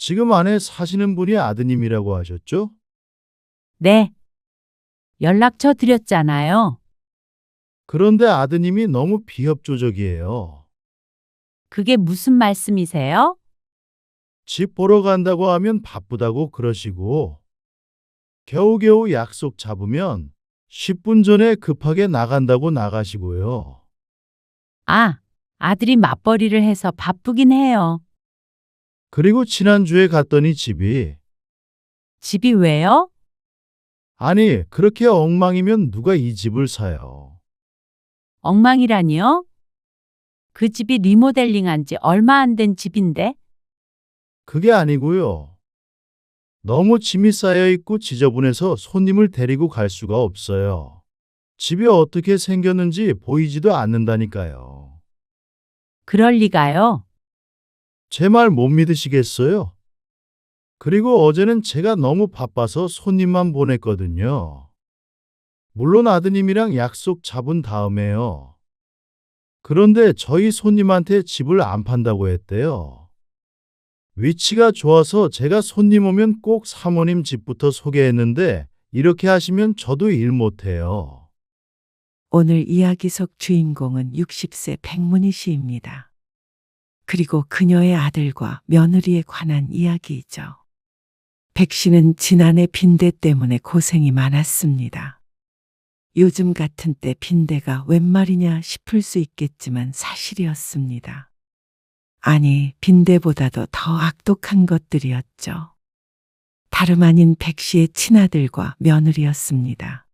지금 안에 사시는 분이 아드님이라고 하셨죠? 네, 연락처 드렸잖아요. 그런데 아드님이 너무 비협조적이에요. 그게 무슨 말씀이세요? 집 보러 간다고 하면 바쁘다고 그러시고, 겨우겨우 약속 잡으면 10분 전에 급하게 나간다고 나가시고요. 아, 아들이 맞벌이를 해서 바쁘긴 해요. 그리고 지난주에 갔더니 집이 왜요? 아니, 그렇게 엉망이면 누가 이 집을 사요? 엉망이라니요? 그 집이 리모델링한 지 얼마 안 된 집인데? 그게 아니고요. 너무 짐이 쌓여 있고 지저분해서 손님을 데리고 갈 수가 없어요. 집이 어떻게 생겼는지 보이지도 않는다니까요. 그럴 리가요. 제 말 못 믿으시겠어요? 그리고 어제는 제가 너무 바빠서 손님만 보냈거든요. 물론 아드님이랑 약속 잡은 다음에요. 그런데 저희 손님한테 집을 안 판다고 했대요. 위치가 좋아서 제가 손님 오면 꼭 사모님 집부터 소개했는데 이렇게 하시면 저도 일 못해요. 오늘 이야기 속 주인공은 60세 백문희 씨입니다. 그리고 그녀의 아들과 며느리에 관한 이야기이죠. 백 씨는 지난해 빈대 때문에 고생이 많았습니다. 요즘 같은 때 빈대가 웬 말이냐 싶을 수 있겠지만 사실이었습니다. 아니, 빈대보다도 더 악독한 것들이었죠. 다름 아닌 백 씨의 친아들과 며느리였습니다.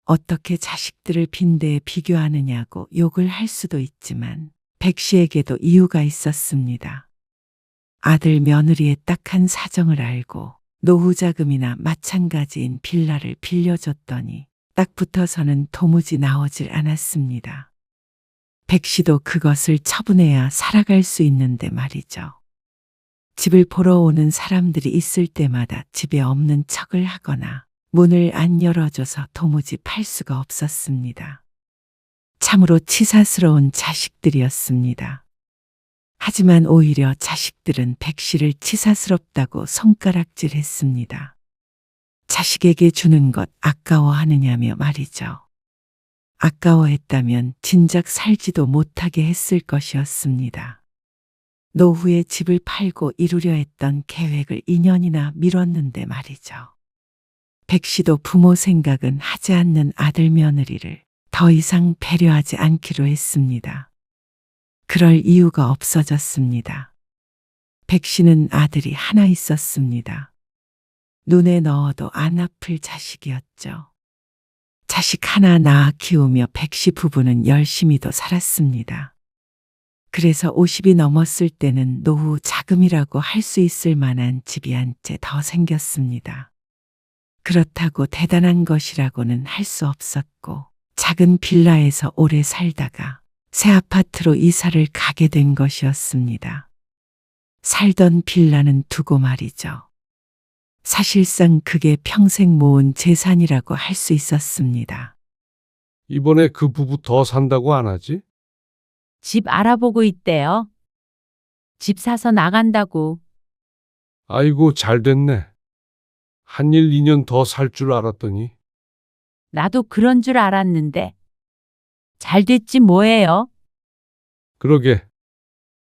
어떻게 자식들을 빈대에 비교하느냐고 욕을 할 수도 있지만 백 씨에게도 이유가 있었습니다. 아들 며느리의 딱한 사정을 알고 노후 자금이나 마찬가지인 빌라를 빌려줬더니 딱 붙어서는 도무지 나오질 않았습니다. 백 씨도 그것을 처분해야 살아갈 수 있는데 말이죠. 집을 보러 오는 사람들이 있을 때마다 집에 없는 척을 하거나 문을 안 열어줘서 도무지 팔 수가 없었습니다. 참으로 치사스러운 자식들이었습니다. 하지만 오히려 자식들은 백 씨를 치사스럽다고 손가락질했습니다. 자식에게 주는 것 아까워하느냐며 말이죠. 아까워했다면 진작 살지도 못하게 했을 것이었습니다. 노후에 집을 팔고 이루려 했던 계획을 2년이나 미뤘는데 말이죠. 백 씨도 부모 생각은 하지 않는 아들 며느리를 더 이상 배려하지 않기로 했습니다. 그럴 이유가 없어졌습니다. 백 씨는 아들이 하나 있었습니다. 눈에 넣어도 안 아플 자식이었죠. 자식 하나 낳아 키우며 백 씨 부부는 열심히도 살았습니다. 그래서 50이 넘었을 때는 노후 자금이라고 할 수 있을 만한 집이 한 채 더 생겼습니다. 그렇다고 대단한 것이라고는 할 수 없었고 작은 빌라에서 오래 살다가 새 아파트로 이사를 가게 된 것이었습니다. 살던 빌라는 두고 말이죠. 사실상 그게 평생 모은 재산이라고 할 수 있었습니다. 이번에 그 부부 더 산다고 안 하지? 집 알아보고 있대요. 집 사서 나간다고. 아이고, 잘 됐네. 한일 2년 더 살 줄 알았더니. 나도 그런 줄 알았는데. 잘 됐지 뭐예요? 그러게.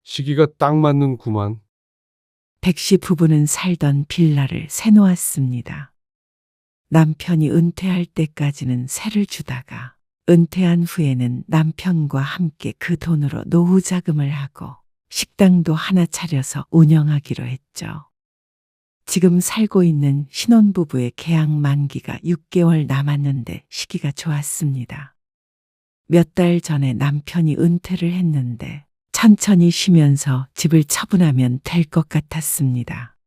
시기가 딱 맞는구만. 백 씨 부부는 살던 빌라를 새놓았습니다. 남편이 은퇴할 때까지는 세를 주다가 은퇴한 후에는 남편과 함께 그 돈으로 노후 자금을 하고 식당도 하나 차려서 운영하기로 했죠. 지금 살고 있는 신혼부부의 계약 만기가 6개월 남았는데 시기가 좋았습니다. 몇 달 전에 남편이 은퇴를 했는데 천천히 쉬면서 집을 처분하면 될 것 같았습니다.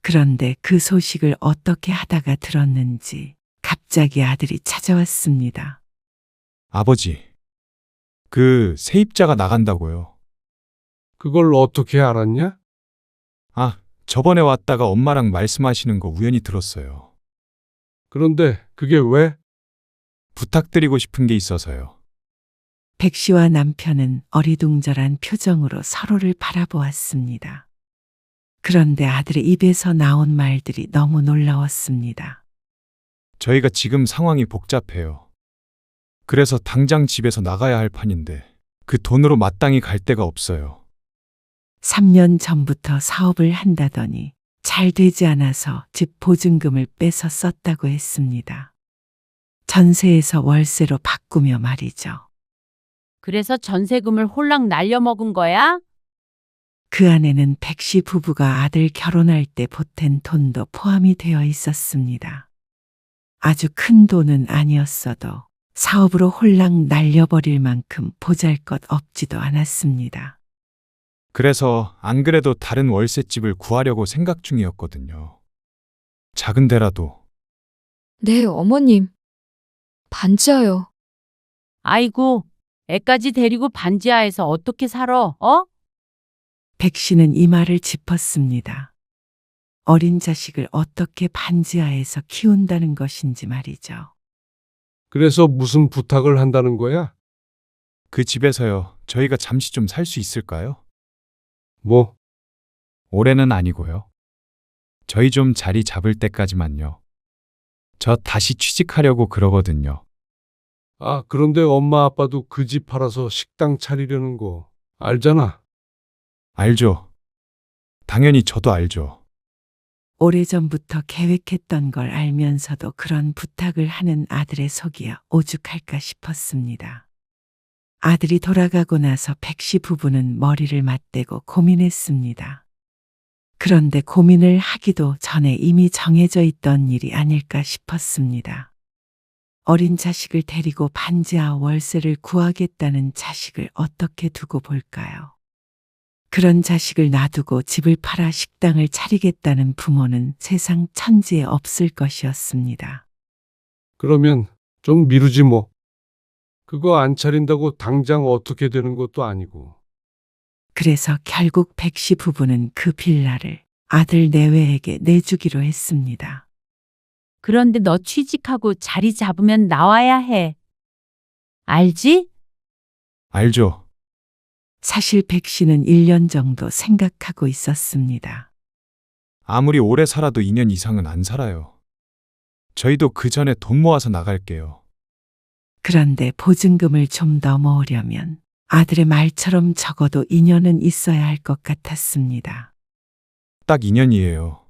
그런데 그 소식을 어떻게 하다가 들었는지 갑자기 아들이 찾아왔습니다. 아버지, 그 세입자가 나간다고요. 그걸 어떻게 알았냐? 아, 저번에 왔다가 엄마랑 말씀하시는 거 우연히 들었어요. 그런데 그게 왜? 부탁드리고 싶은 게 있어서요. 백 씨와 남편은 어리둥절한 표정으로 서로를 바라보았습니다. 그런데 아들의 입에서 나온 말들이 너무 놀라웠습니다. 저희가 지금 상황이 복잡해요. 그래서 당장 집에서 나가야 할 판인데 그 돈으로 마땅히 갈 데가 없어요. 3년 전부터 사업을 한다더니 잘 되지 않아서 집 보증금을 빼서 썼다고 했습니다. 전세에서 월세로 바꾸며 말이죠. 그래서 전세금을 홀랑 날려먹은 거야? 그 안에는 백씨 부부가 아들 결혼할 때 보탠 돈도 포함이 되어 있었습니다. 아주 큰 돈은 아니었어도 사업으로 홀랑 날려버릴 만큼 보잘것 없지도 않았습니다. 그래서 안 그래도 다른 월세집을 구하려고 생각 중이었거든요. 작은 데라도. 네, 어머님. 반지하요. 아이고, 애까지 데리고 반지하에서 어떻게 살아, 어? 백 씨는 이 말을 짚었습니다. 어린 자식을 어떻게 반지하에서 키운다는 것인지 말이죠. 그래서 무슨 부탁을 한다는 거야? 그 집에서요. 저희가 잠시 좀 살 수 있을까요? 뭐, 올해는 아니고요. 저희 좀 자리 잡을 때까지만요. 저 다시 취직하려고 그러거든요. 아, 그런데 엄마 아빠도 그 집 팔아서 식당 차리려는 거 알잖아. 알죠? 당연히 저도 알죠. 오래전부터 계획했던 걸 알면서도 그런 부탁을 하는 아들의 속이야 오죽할까 싶었습니다. 아들이 돌아가고 나서 백씨 부부는 머리를 맞대고 고민했습니다. 그런데 고민을 하기도 전에 이미 정해져 있던 일이 아닐까 싶었습니다. 어린 자식을 데리고 반지하 월세를 구하겠다는 자식을 어떻게 두고 볼까요? 그런 자식을 놔두고 집을 팔아 식당을 차리겠다는 부모는 세상 천지에 없을 것이었습니다. 그러면 좀 미루지 뭐. 그거 안 차린다고 당장 어떻게 되는 것도 아니고. 그래서 결국 백씨 부부는 그 빌라를 아들 내외에게 내주기로 했습니다. 그런데 너 취직하고 자리 잡으면 나와야 해. 알지? 알죠? 사실 백 씨는 1년 정도 생각하고 있었습니다. 아무리 오래 살아도 2년 이상은 안 살아요. 저희도 그 전에 돈 모아서 나갈게요. 그런데 보증금을 좀 더 모으려면 아들의 말처럼 적어도 2년은 있어야 할 것 같았습니다. 딱 2년이에요.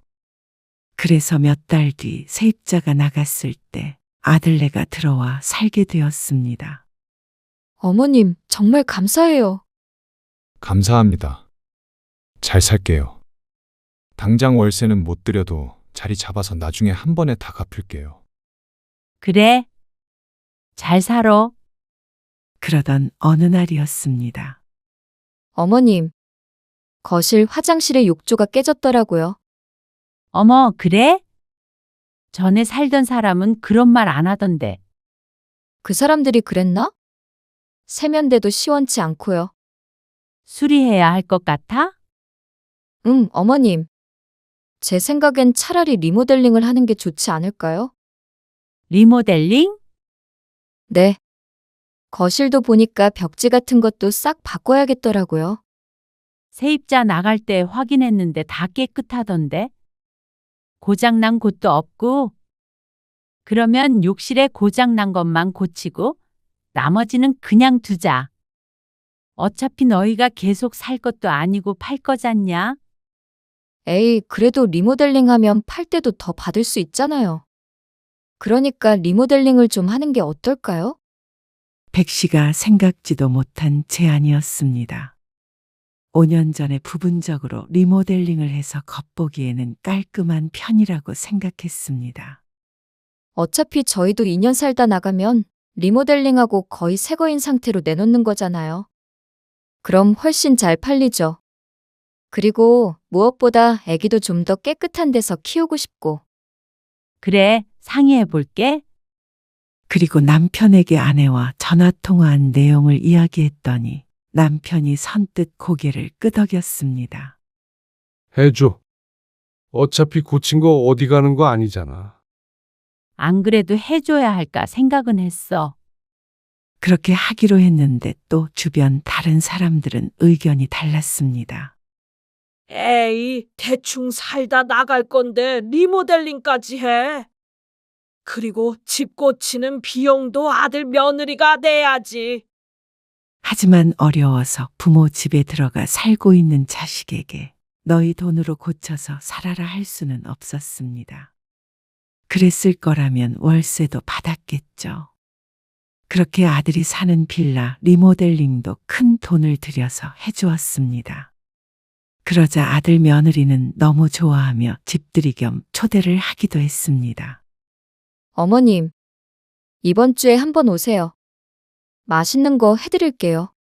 그래서 몇 달 뒤 세입자가 나갔을 때 아들네가 들어와 살게 되었습니다. 어머님, 정말 감사해요. 감사합니다. 잘 살게요. 당장 월세는 못 드려도 자리 잡아서 나중에 한 번에 다 갚을게요. 그래. 잘 살아. 그러던 어느 날이었습니다. 어머님, 거실 화장실의 욕조가 깨졌더라고요. 어머, 그래? 전에 살던 사람은 그런 말 안 하던데. 그 사람들이 그랬나? 세면대도 시원치 않고요. 수리해야 할 것 같아? 어머님. 제 생각엔 차라리 리모델링을 하는 게 좋지 않을까요? 리모델링? 네. 거실도 보니까 벽지 같은 것도 싹 바꿔야겠더라고요. 세입자 나갈 때 확인했는데 다 깨끗하던데. 고장난 곳도 없고. 그러면 욕실에 고장난 것만 고치고 나머지는 그냥 두자. 어차피 너희가 계속 살 것도 아니고 팔 거잖냐? 에이, 그래도 리모델링 하면 팔 때도 더 받을 수 있잖아요. 그러니까 리모델링을 좀 하는 게 어떨까요? 백 씨가 생각지도 못한 제안이었습니다. 5년 전에 부분적으로 리모델링을 해서 겉보기에는 깔끔한 편이라고 생각했습니다. 어차피 저희도 2년 살다 나가면 리모델링하고 거의 새 거인 상태로 내놓는 거잖아요. 그럼 훨씬 잘 팔리죠. 그리고 무엇보다 아기도 좀 더 깨끗한 데서 키우고 싶고. 그래, 상의해 볼게. 그리고 남편에게 아내와 전화통화한 내용을 이야기했더니 남편이 선뜻 고개를 끄덕였습니다. 해줘. 어차피 고친 거 어디 가는 거 아니잖아. 안 그래도 해줘야 할까 생각은 했어. 그렇게 하기로 했는데 또 주변 다른 사람들은 의견이 달랐습니다. 에이, 대충 살다 나갈 건데 리모델링까지 해. 그리고 집 고치는 비용도 아들 며느리가 내야지. 하지만 어려워서 부모 집에 들어가 살고 있는 자식에게 너희 돈으로 고쳐서 살아라 할 수는 없었습니다. 그랬을 거라면 월세도 받았겠죠. 그렇게 아들이 사는 빌라 리모델링도 큰 돈을 들여서 해주었습니다. 그러자 아들 며느리는 너무 좋아하며 집들이 겸 초대를 하기도 했습니다. 어머님, 이번 주에 한번 오세요. 맛있는 거 해드릴게요.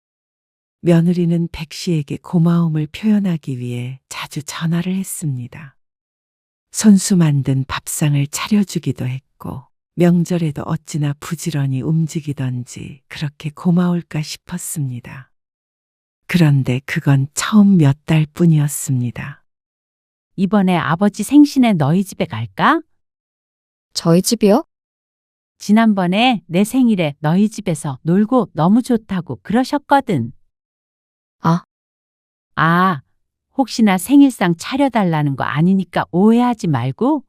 며느리는 백 씨에게 고마움을 표현하기 위해 자주 전화를 했습니다. 손수 만든 밥상을 차려주기도 했고 명절에도 어찌나 부지런히 움직이던지 그렇게 고마울까 싶었습니다. 그런데 그건 처음 몇 달 뿐이었습니다. 이번에 아버지 생신에 너희 집에 갈까? 저희 집이요? 지난번에 내 생일에 너희 집에서 놀고 너무 좋다고 그러셨거든. 아, 혹시나 생일상 차려달라는 거 아니니까 오해하지 말고.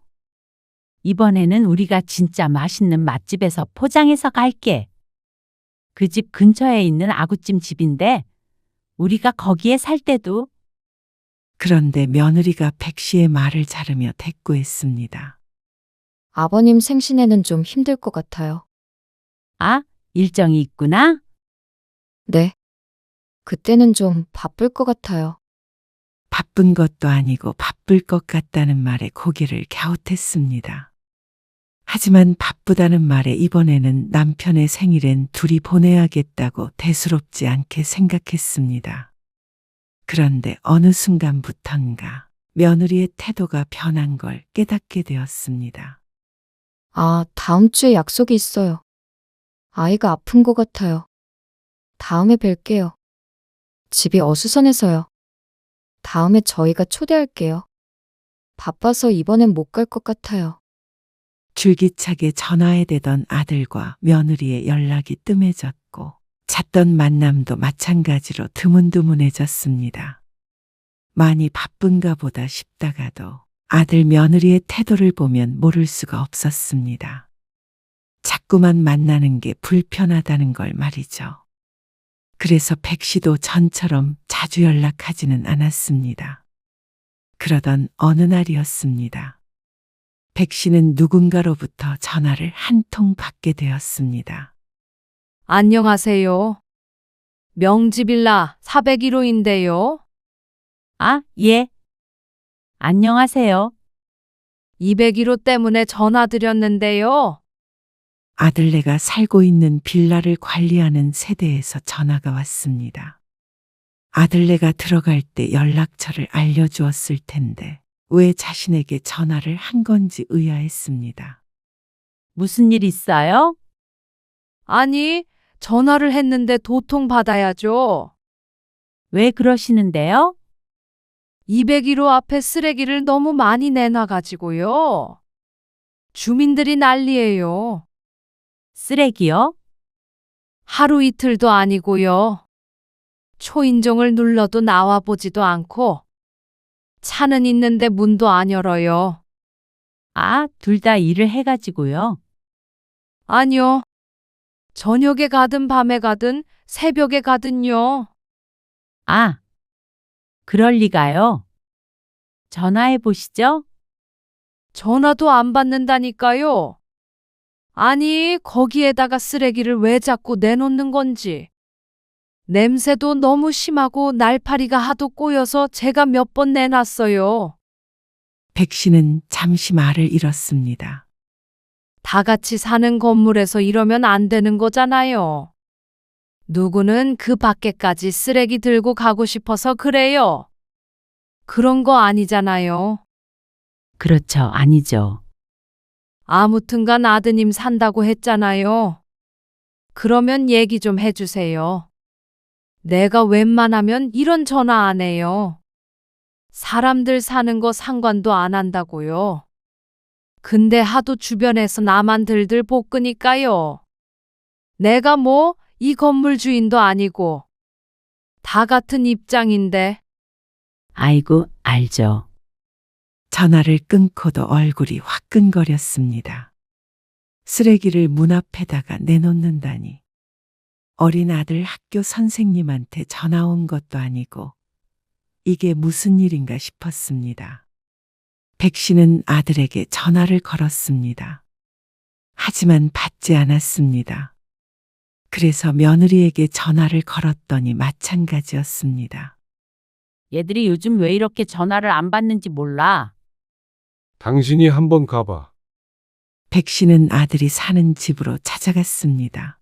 이번에는 우리가 진짜 맛있는 맛집에서 포장해서 갈게. 그 집 근처에 있는 아구찜 집인데 우리가 거기에 살 때도. 그런데 며느리가 백 씨의 말을 자르며 대꾸했습니다. 아버님 생신에는 좀 힘들 것 같아요. 아, 일정이 있구나? 네. 그때는 좀 바쁠 것 같아요. 바쁜 것도 아니고 바쁠 것 같다는 말에 고개를 갸웃했습니다. 하지만 바쁘다는 말에 이번에는 남편의 생일엔 둘이 보내야겠다고 대수롭지 않게 생각했습니다. 그런데 어느 순간부턴가 며느리의 태도가 변한 걸 깨닫게 되었습니다. 아, 다음 주에 약속이 있어요. 아이가 아픈 것 같아요. 다음에 뵐게요. 집이 어수선해서요. 다음에 저희가 초대할게요. 바빠서 이번엔 못 갈 것 같아요. 줄기차게 전화에 대던 아들과 며느리의 연락이 뜸해졌고 잦던 만남도 마찬가지로 드문드문해졌습니다. 많이 바쁜가 보다 싶다가도 아들 며느리의 태도를 보면 모를 수가 없었습니다. 자꾸만 만나는 게 불편하다는 걸 말이죠. 그래서 백 씨도 전처럼 자주 연락하지는 않았습니다. 그러던 어느 날이었습니다. 백 씨는 누군가로부터 전화를 한 통 받게 되었습니다. 안녕하세요. 명지빌라 401호인데요. 아, 예. 안녕하세요. 201호 때문에 전화드렸는데요. 아들네가 살고 있는 빌라를 관리하는 세대에서 전화가 왔습니다. 아들네가 들어갈 때 연락처를 알려주었을 텐데 왜 자신에게 전화를 한 건지 의아했습니다. 무슨 일 있어요? 아니, 전화를 했는데 도통 받아야죠. 왜 그러시는데요? 201호 앞에 쓰레기를 너무 많이 내놔가지고요. 주민들이 난리예요. 쓰레기요? 하루 이틀도 아니고요. 초인종을 눌러도 나와보지도 않고 차는 있는데 문도 안 열어요. 아, 둘 다 일을 해가지고요. 아니요. 저녁에 가든 밤에 가든 새벽에 가든요. 아, 그럴 리가요. 전화해 보시죠. 전화도 안 받는다니까요. 아니, 거기에다가 쓰레기를 왜 자꾸 내놓는 건지. 냄새도 너무 심하고 날파리가 하도 꼬여서 제가 몇 번 내놨어요. 백 씨는 잠시 말을 잃었습니다. 다 같이 사는 건물에서 이러면 안 되는 거잖아요. 누구는 그 밖에까지 쓰레기 들고 가고 싶어서 그래요. 그런 거 아니잖아요. 그렇죠, 아니죠. 아무튼간 아드님 산다고 했잖아요. 그러면 얘기 좀 해주세요. 내가 웬만하면 이런 전화 안 해요. 사람들 사는 거 상관도 안 한다고요. 근데 하도 주변에서 나만 들들 볶으니까요. 내가 뭐 이 건물 주인도 아니고 다 같은 입장인데 아이고, 알죠. 전화를 끊고도 얼굴이 화끈거렸습니다. 쓰레기를 문 앞에다가 내놓는다니. 어린 아들 학교 선생님한테 전화 온 것도 아니고 이게 무슨 일인가 싶었습니다. 백 씨는 아들에게 전화를 걸었습니다. 하지만 받지 않았습니다. 그래서 며느리에게 전화를 걸었더니 마찬가지였습니다. 얘들이 요즘 왜 이렇게 전화를 안 받는지 몰라. 당신이 한번 가봐. 백 씨는 아들이 사는 집으로 찾아갔습니다.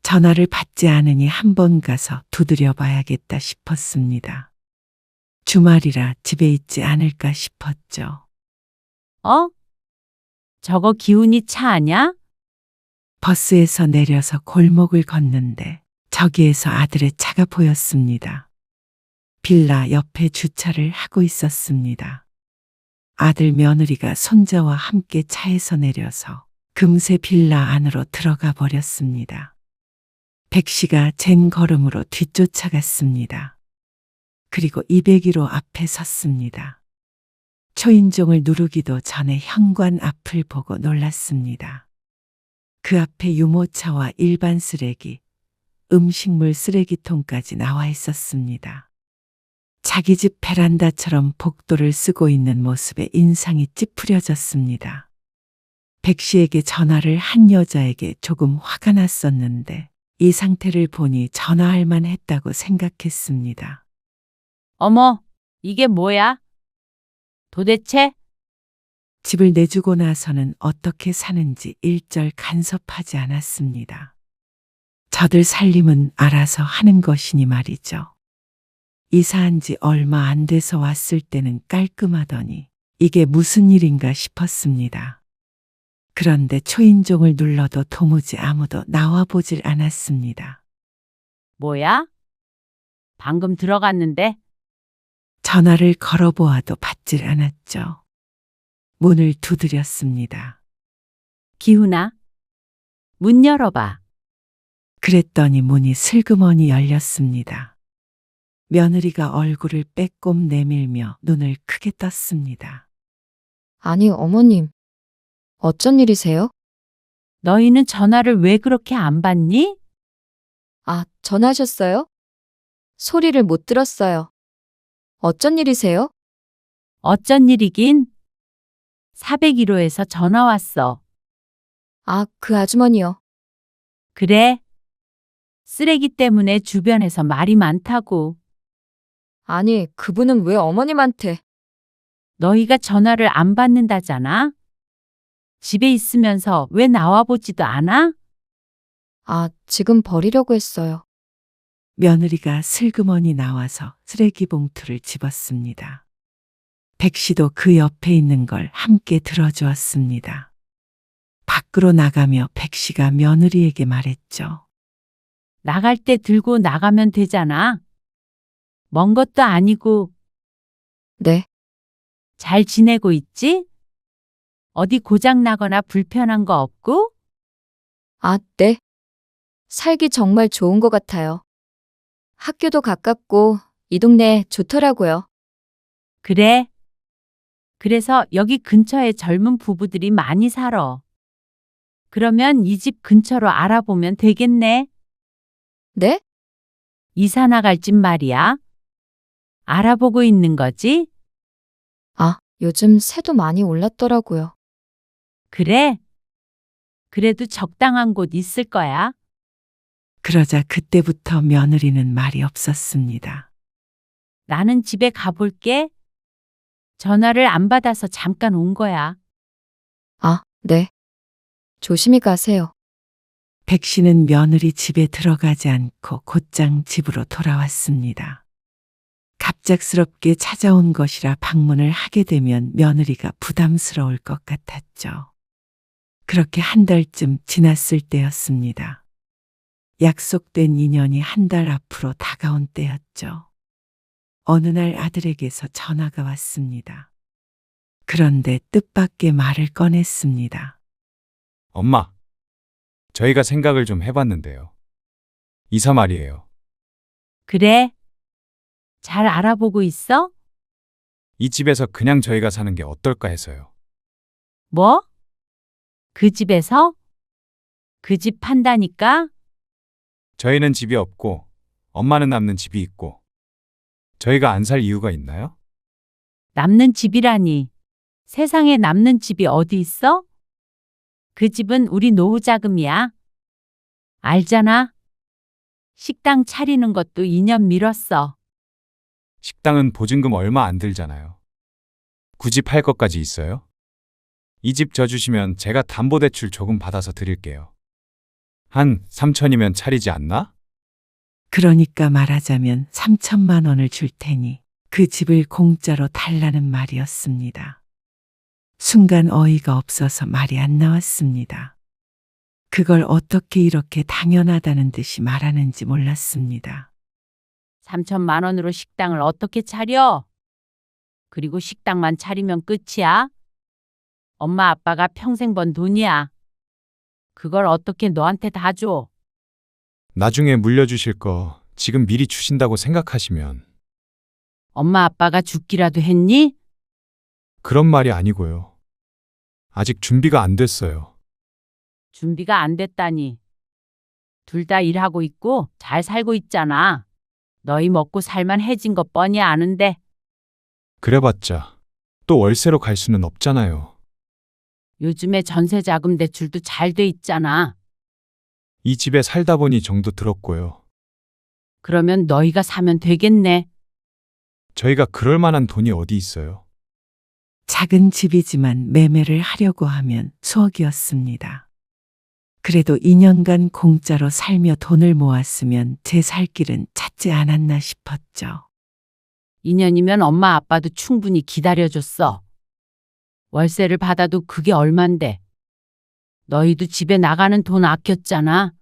전화를 받지 않으니 한번 가서 두드려 봐야겠다 싶었습니다. 주말이라 집에 있지 않을까 싶었죠. 어? 저거 기훈이 차 아냐? 버스에서 내려서 골목을 걷는데 저기에서 아들의 차가 보였습니다. 빌라 옆에 주차를 하고 있었습니다. 아들 며느리가 손자와 함께 차에서 내려서 금세 빌라 안으로 들어가 버렸습니다. 백 씨가 젠 걸음으로 뒤쫓아갔습니다. 그리고 201호 앞에 섰습니다. 초인종을 누르기도 전에 현관 앞을 보고 놀랐습니다. 그 앞에 유모차와 일반 쓰레기, 음식물 쓰레기통까지 나와 있었습니다. 자기 집 베란다처럼 복도를 쓰고 있는 모습에 인상이 찌푸려졌습니다. 백 씨에게 전화를 한 여자에게 조금 화가 났었는데 이 상태를 보니 전화할 만했다고 생각했습니다. 어머, 이게 뭐야? 도대체? 집을 내주고 나서는 어떻게 사는지 일절 간섭하지 않았습니다. 저들 살림은 알아서 하는 것이니 말이죠. 이사한 지 얼마 안 돼서 왔을 때는 깔끔하더니 이게 무슨 일인가 싶었습니다. 그런데 초인종을 눌러도 도무지 아무도 나와보질 않았습니다. 뭐야? 방금 들어갔는데? 전화를 걸어보아도 받질 않았죠. 문을 두드렸습니다. 기훈아, 문 열어봐. 그랬더니 문이 슬그머니 열렸습니다. 며느리가 얼굴을 빼꼼 내밀며 눈을 크게 떴습니다. 아니, 어머님. 어쩐 일이세요? 너희는 전화를 왜 그렇게 안 받니? 아, 전화하셨어요? 소리를 못 들었어요. 어쩐 일이세요? 어쩐 일이긴? 401호에서 전화 왔어. 아, 그 아주머니요. 그래? 쓰레기 때문에 주변에서 말이 많다고. 아니, 그분은 왜 어머님한테? 너희가 전화를 안 받는다잖아? 집에 있으면서 왜 나와보지도 않아? 아, 지금 버리려고 했어요. 며느리가 슬그머니 나와서 쓰레기 봉투를 집었습니다. 백 씨도 그 옆에 있는 걸 함께 들어주었습니다. 밖으로 나가며 백 씨가 며느리에게 말했죠. 나갈 때 들고 나가면 되잖아. 먼 것도 아니고 네, 잘 지내고 있지? 어디 고장 나거나 불편한 거 없고? 아, 네. 살기 정말 좋은 것 같아요. 학교도 가깝고 이 동네 좋더라고요. 그래. 그래서 여기 근처에 젊은 부부들이 많이 살아. 그러면 이 집 근처로 알아보면 되겠네. 네? 이사 나갈 집 말이야. 알아보고 있는 거지? 아, 요즘 새도 많이 올랐더라고요. 그래. 그래도 적당한 곳 있을 거야. 그러자 그때부터 며느리는 말이 없었습니다. 나는 집에 가볼게. 전화를 안 받아서 잠깐 온 거야. 아, 네. 조심히 가세요. 백 씨는 며느리 집에 들어가지 않고 곧장 집으로 돌아왔습니다. 갑작스럽게 찾아온 것이라 방문을 하게 되면 며느리가 부담스러울 것 같았죠. 그렇게 한 달쯤 지났을 때였습니다. 약속된 인연이 한 달 앞으로 다가온 때였죠. 어느 날 아들에게서 전화가 왔습니다. 그런데 뜻밖의 말을 꺼냈습니다. 엄마, 저희가 생각을 좀 해봤는데요. 이사 말이에요. 그래. 잘 알아보고 있어? 이 집에서 그냥 저희가 사는 게 어떨까 해서요. 뭐? 그 집에서? 그 집 판다니까? 저희는 집이 없고 엄마는 남는 집이 있고 저희가 안 살 이유가 있나요? 남는 집이라니. 세상에 남는 집이 어디 있어? 그 집은 우리 노후 자금이야. 알잖아. 식당 차리는 것도 2년 미뤘어. 식당은 보증금 얼마 안 들잖아요. 굳이 팔 것까지 있어요? 이 집 저 주시면 제가 담보대출 조금 받아서 드릴게요. 한 3천이면 차리지 않나? 그러니까 말하자면 3천만 원을 줄 테니 그 집을 공짜로 달라는 말이었습니다. 순간 어이가 없어서 말이 안 나왔습니다. 그걸 어떻게 이렇게 당연하다는 듯이 말하는지 몰랐습니다. 3천만 원으로 식당을 어떻게 차려? 그리고 식당만 차리면 끝이야? 엄마 아빠가 평생 번 돈이야. 그걸 어떻게 너한테 다 줘? 나중에 물려주실 거 지금 미리 주신다고 생각하시면 엄마 아빠가 죽기라도 했니? 그런 말이 아니고요. 아직 준비가 안 됐어요. 준비가 안 됐다니. 둘 다 일하고 있고 잘 살고 있잖아. 너희 먹고 살만 해진 것 뻔히 아는데. 그래봤자 또 월세로 갈 수는 없잖아요. 요즘에 전세자금 대출도 잘 돼 있잖아. 이 집에 살다 보니 정도 들었고요. 그러면 너희가 사면 되겠네. 저희가 그럴 만한 돈이 어디 있어요? 작은 집이지만 매매를 하려고 하면 수억이었습니다. 그래도 2년간 공짜로 살며 돈을 모았으면 제 살 길은 찾지 않았나 싶었죠. 2년이면 엄마 아빠도 충분히 기다려줬어. 월세를 받아도 그게 얼만데. 너희도 집에 나가는 돈 아꼈잖아.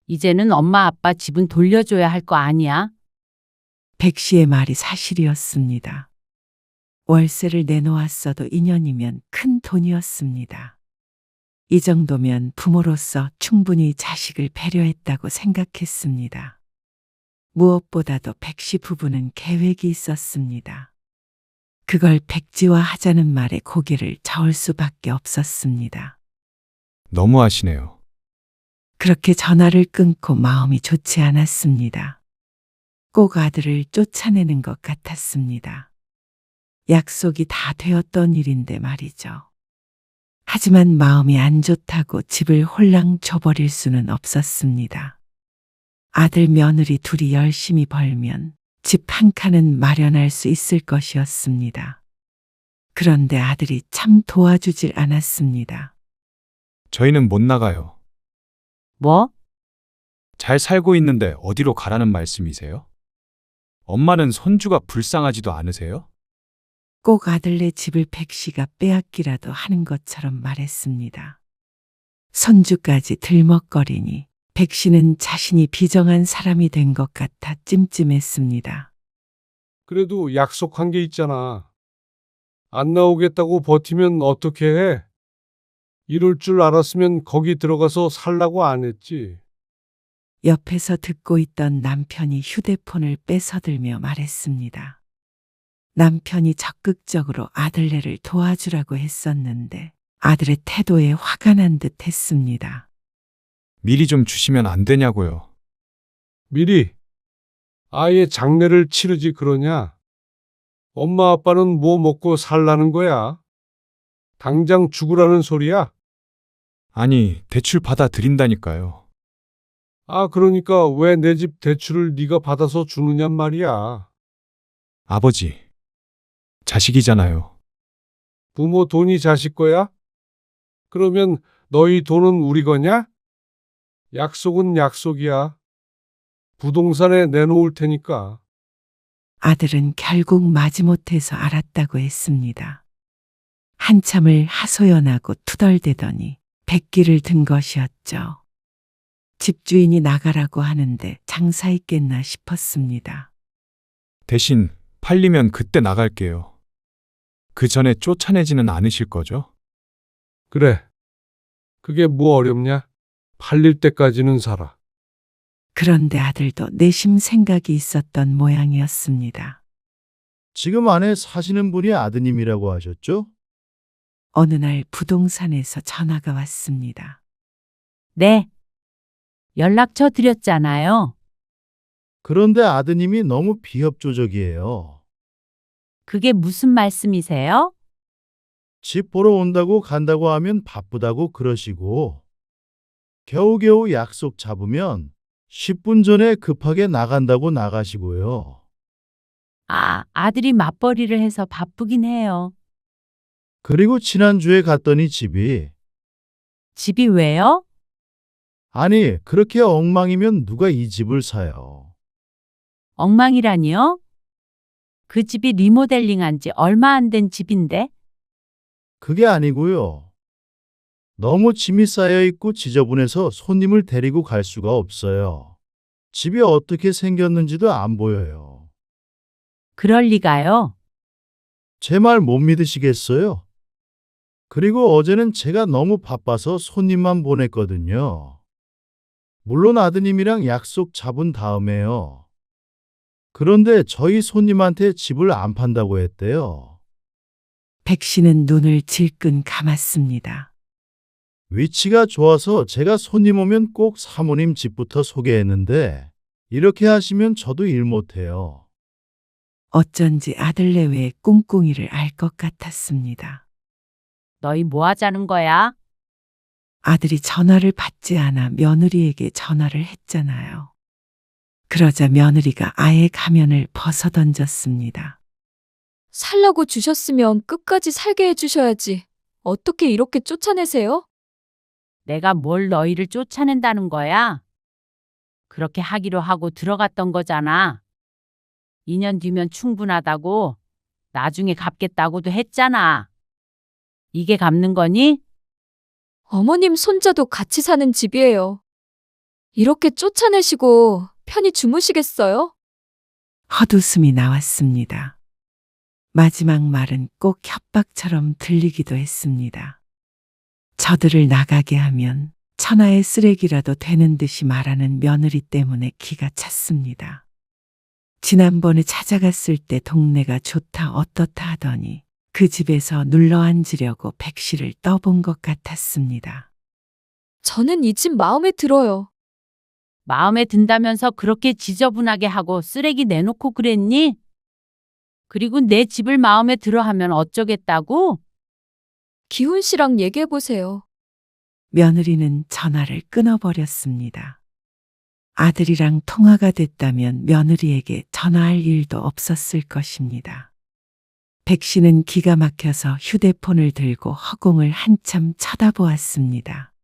이제는 엄마 아빠 집은 돌려줘야 할 거 아니야? 백 씨의 말이 사실이었습니다. 월세를 내놓았어도 2년이면 큰 돈이었습니다. 이 정도면 부모로서 충분히 자식을 배려했다고 생각했습니다. 무엇보다도 백씨 부부는 계획이 있었습니다. 그걸 백지화 하자는 말에 고개를 저을 수밖에 없었습니다. 너무하시네요. 그렇게 전화를 끊고 마음이 좋지 않았습니다. 꼭 아들을 쫓아내는 것 같았습니다. 약속이 다 되었던 일인데 말이죠. 하지만 마음이 안 좋다고 집을 홀랑 줘버릴 수는 없었습니다. 아들 며느리 둘이 열심히 벌면 집 한 칸은 마련할 수 있을 것이었습니다. 그런데 아들이 참 도와주질 않았습니다. 저희는 못 나가요. 뭐? 잘 살고 있는데 어디로 가라는 말씀이세요? 엄마는 손주가 불쌍하지도 않으세요? 꼭 아들네 집을 백씨가 빼앗기라도 하는 것처럼 말했습니다. 손주까지 들먹거리니 백씨는 자신이 비정한 사람이 된 것 같아 찜찜했습니다. 그래도 약속한 게 있잖아. 안 나오겠다고 버티면 어떻게 해? 이럴 줄 알았으면 거기 들어가서 살라고 안 했지. 옆에서 듣고 있던 남편이 휴대폰을 뺏어들며 말했습니다. 남편이 적극적으로 아들네를 도와주라고 했었는데 아들의 태도에 화가 난 듯 했습니다. 미리 좀 주시면 안 되냐고요. 미리 아예 장례를 치르지 그러냐? 엄마 아빠는 뭐 먹고 살라는 거야? 당장 죽으라는 소리야? 아니, 대출 받아 드린다니까요. 아, 그러니까 왜 내 집 대출을 네가 받아서 주느냔 말이야. 아버지, 자식이잖아요. 부모 돈이 자식 거야? 그러면 너희 돈은 우리 거냐? 약속은 약속이야. 부동산에 내놓을 테니까. 아들은 결국 마지못해서 알았다고 했습니다. 한참을 하소연하고 투덜대더니 백기를 든 것이었죠. 집주인이 나가라고 하는데 장사 있겠나 싶었습니다. 대신 팔리면 그때 나갈게요. 그 전에 쫓아내지는 않으실 거죠? 그래. 그게 뭐 어렵냐? 팔릴 때까지는 살아. 그런데 아들도 내심 생각이 있었던 모양이었습니다. 지금 안에 사시는 분이 아드님이라고 하셨죠? 어느 날 부동산에서 전화가 왔습니다. 네. 연락처 드렸잖아요. 그런데 아드님이 너무 비협조적이에요. 그게 무슨 말씀이세요? 집 보러 온다고 간다고 하면 바쁘다고 그러시고, 겨우겨우 약속 잡으면 10분 전에 급하게 나간다고 나가시고요. 아, 아들이 맞벌이를 해서 바쁘긴 해요. 그리고 지난주에 갔더니 집이 왜요? 아니, 그렇게 엉망이면 누가 이 집을 사요? 엉망이라니요? 그 집이 리모델링한 지 얼마 안 된 집인데? 그게 아니고요. 너무 짐이 쌓여 있고 지저분해서 손님을 데리고 갈 수가 없어요. 집이 어떻게 생겼는지도 안 보여요. 그럴 리가요. 제 말 못 믿으시겠어요? 그리고 어제는 제가 너무 바빠서 손님만 보냈거든요. 물론 아드님이랑 약속 잡은 다음에요. 그런데 저희 손님한테 집을 안 판다고 했대요. 백 씨는 눈을 질끈 감았습니다. 위치가 좋아서 제가 손님 오면 꼭 사모님 집부터 소개했는데 이렇게 하시면 저도 일 못해요. 어쩐지 아들 내외의 꿍꿍이를 알 것 같았습니다. 너희 뭐 하자는 거야? 아들이 전화를 받지 않아 며느리에게 전화를 했잖아요. 그러자 며느리가 아예 가면을 벗어던졌습니다. 살라고 주셨으면 끝까지 살게 해주셔야지. 어떻게 이렇게 쫓아내세요? 내가 뭘 너희를 쫓아낸다는 거야? 그렇게 하기로 하고 들어갔던 거잖아. 2년 뒤면 충분하다고, 나중에 갚겠다고도 했잖아. 이게 갚는 거니? 어머님 손자도 같이 사는 집이에요. 이렇게 쫓아내시고 편히 주무시겠어요? 헛웃음이 나왔습니다. 마지막 말은 꼭 협박처럼 들리기도 했습니다. 저들을 나가게 하면 천하의 쓰레기라도 되는 듯이 말하는 며느리 때문에 기가 찼습니다. 지난번에 찾아갔을 때 동네가 좋다 어떻다 하더니 그 집에서 눌러앉으려고 백 씨를 떠본 것 같았습니다. 저는 이 집 마음에 들어요. 마음에 든다면서 그렇게 지저분하게 하고 쓰레기 내놓고 그랬니? 그리고 내 집을 마음에 들어 하면 어쩌겠다고? 기훈 씨랑 얘기해 보세요. 며느리는 전화를 끊어버렸습니다. 아들이랑 통화가 됐다면 며느리에게 전화할 일도 없었을 것입니다. 백 씨는 기가 막혀서 휴대폰을 들고 허공을 한참 쳐다보았습니다.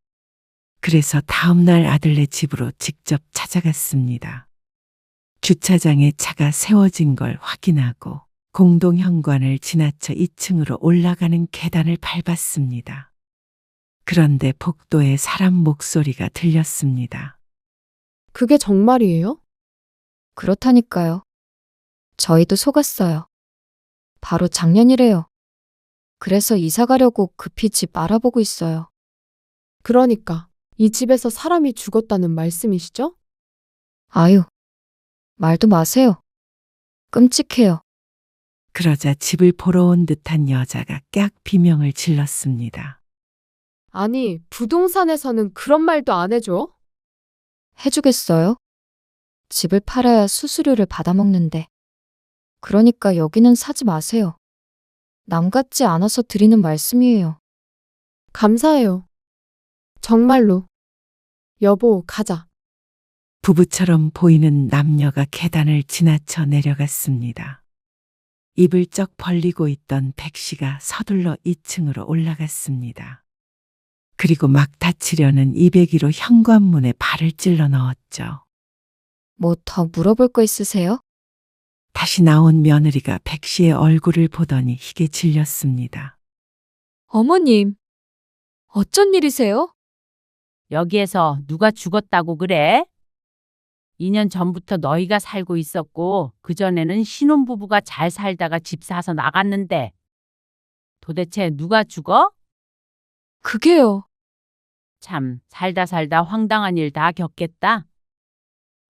그래서 다음날 아들네 집으로 직접 찾아갔습니다. 주차장에 차가 세워진 걸 확인하고 공동현관을 지나쳐 2층으로 올라가는 계단을 밟았습니다. 그런데 복도에 사람 목소리가 들렸습니다. 그게 정말이에요? 그렇다니까요. 저희도 속았어요. 바로 작년이래요. 그래서 이사 가려고 급히 집 알아보고 있어요. 그러니까 이 집에서 사람이 죽었다는 말씀이시죠? 아유, 말도 마세요. 끔찍해요. 그러자 집을 보러 온 듯한 여자가 깍 비명을 질렀습니다. 아니, 부동산에서는 그런 말도 안 해줘? 해주겠어요? 집을 팔아야 수수료를 받아먹는데. 그러니까 여기는 사지 마세요. 남 같지 않아서 드리는 말씀이에요. 감사해요. 정말로. 여보, 가자. 부부처럼 보이는 남녀가 계단을 지나쳐 내려갔습니다. 입을 쩍 벌리고 있던 백 씨가 서둘러 2층으로 올라갔습니다. 그리고 막 닫히려는 202로 현관문에 발을 찔러 넣었죠. 뭐 더 물어볼 거 있으세요? 다시 나온 며느리가 백 씨의 얼굴을 보더니 희게 질렸습니다. 어머님, 어쩐 일이세요? 여기에서 누가 죽었다고 그래? 2년 전부터 너희가 살고 있었고 그전에는 신혼부부가 잘 살다가 집 사서 나갔는데 도대체 누가 죽어? 그게요. 참 살다 살다 황당한 일 다 겪겠다.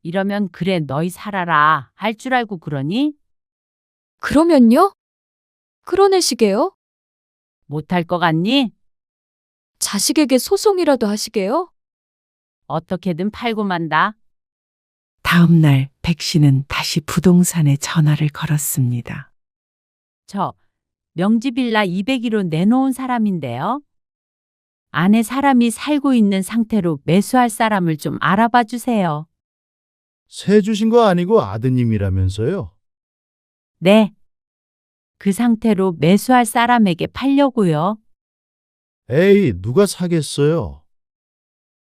이러면 그래 너희 살아라 할 줄 알고 그러니? 그러면요? 끌어내시게요? 못할 것 같니? 자식에게 소송이라도 하시게요? 어떻게든 팔고 만다. 다음 날 백 씨는 다시 부동산에 전화를 걸었습니다. 저 명지빌라 201호 내놓은 사람인데요. 안에 사람이 살고 있는 상태로 매수할 사람을 좀 알아봐 주세요. 새 주신 거 아니고 아드님이라면서요? 네. 그 상태로 매수할 사람에게 팔려고요. 에이, 누가 사겠어요?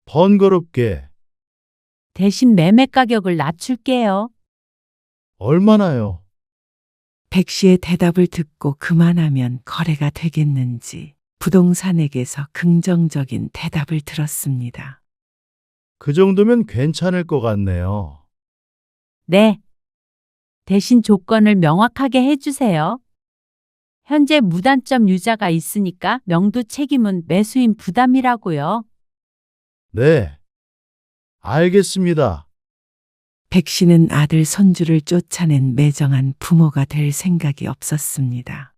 번거롭게. 대신 매매 가격을 낮출게요. 얼마나요? 백 씨의 대답을 듣고 그만하면 거래가 되겠는지 부동산에게서 긍정적인 대답을 들었습니다. 그 정도면 괜찮을 것 같네요. 네. 대신 조건을 명확하게 해주세요. 현재 무단점 유자가 있으니까 명도 책임은 매수인 부담이라고요. 네. 알겠습니다. 백 씨는 아들 손주를 쫓아낸 매정한 부모가 될 생각이 없었습니다.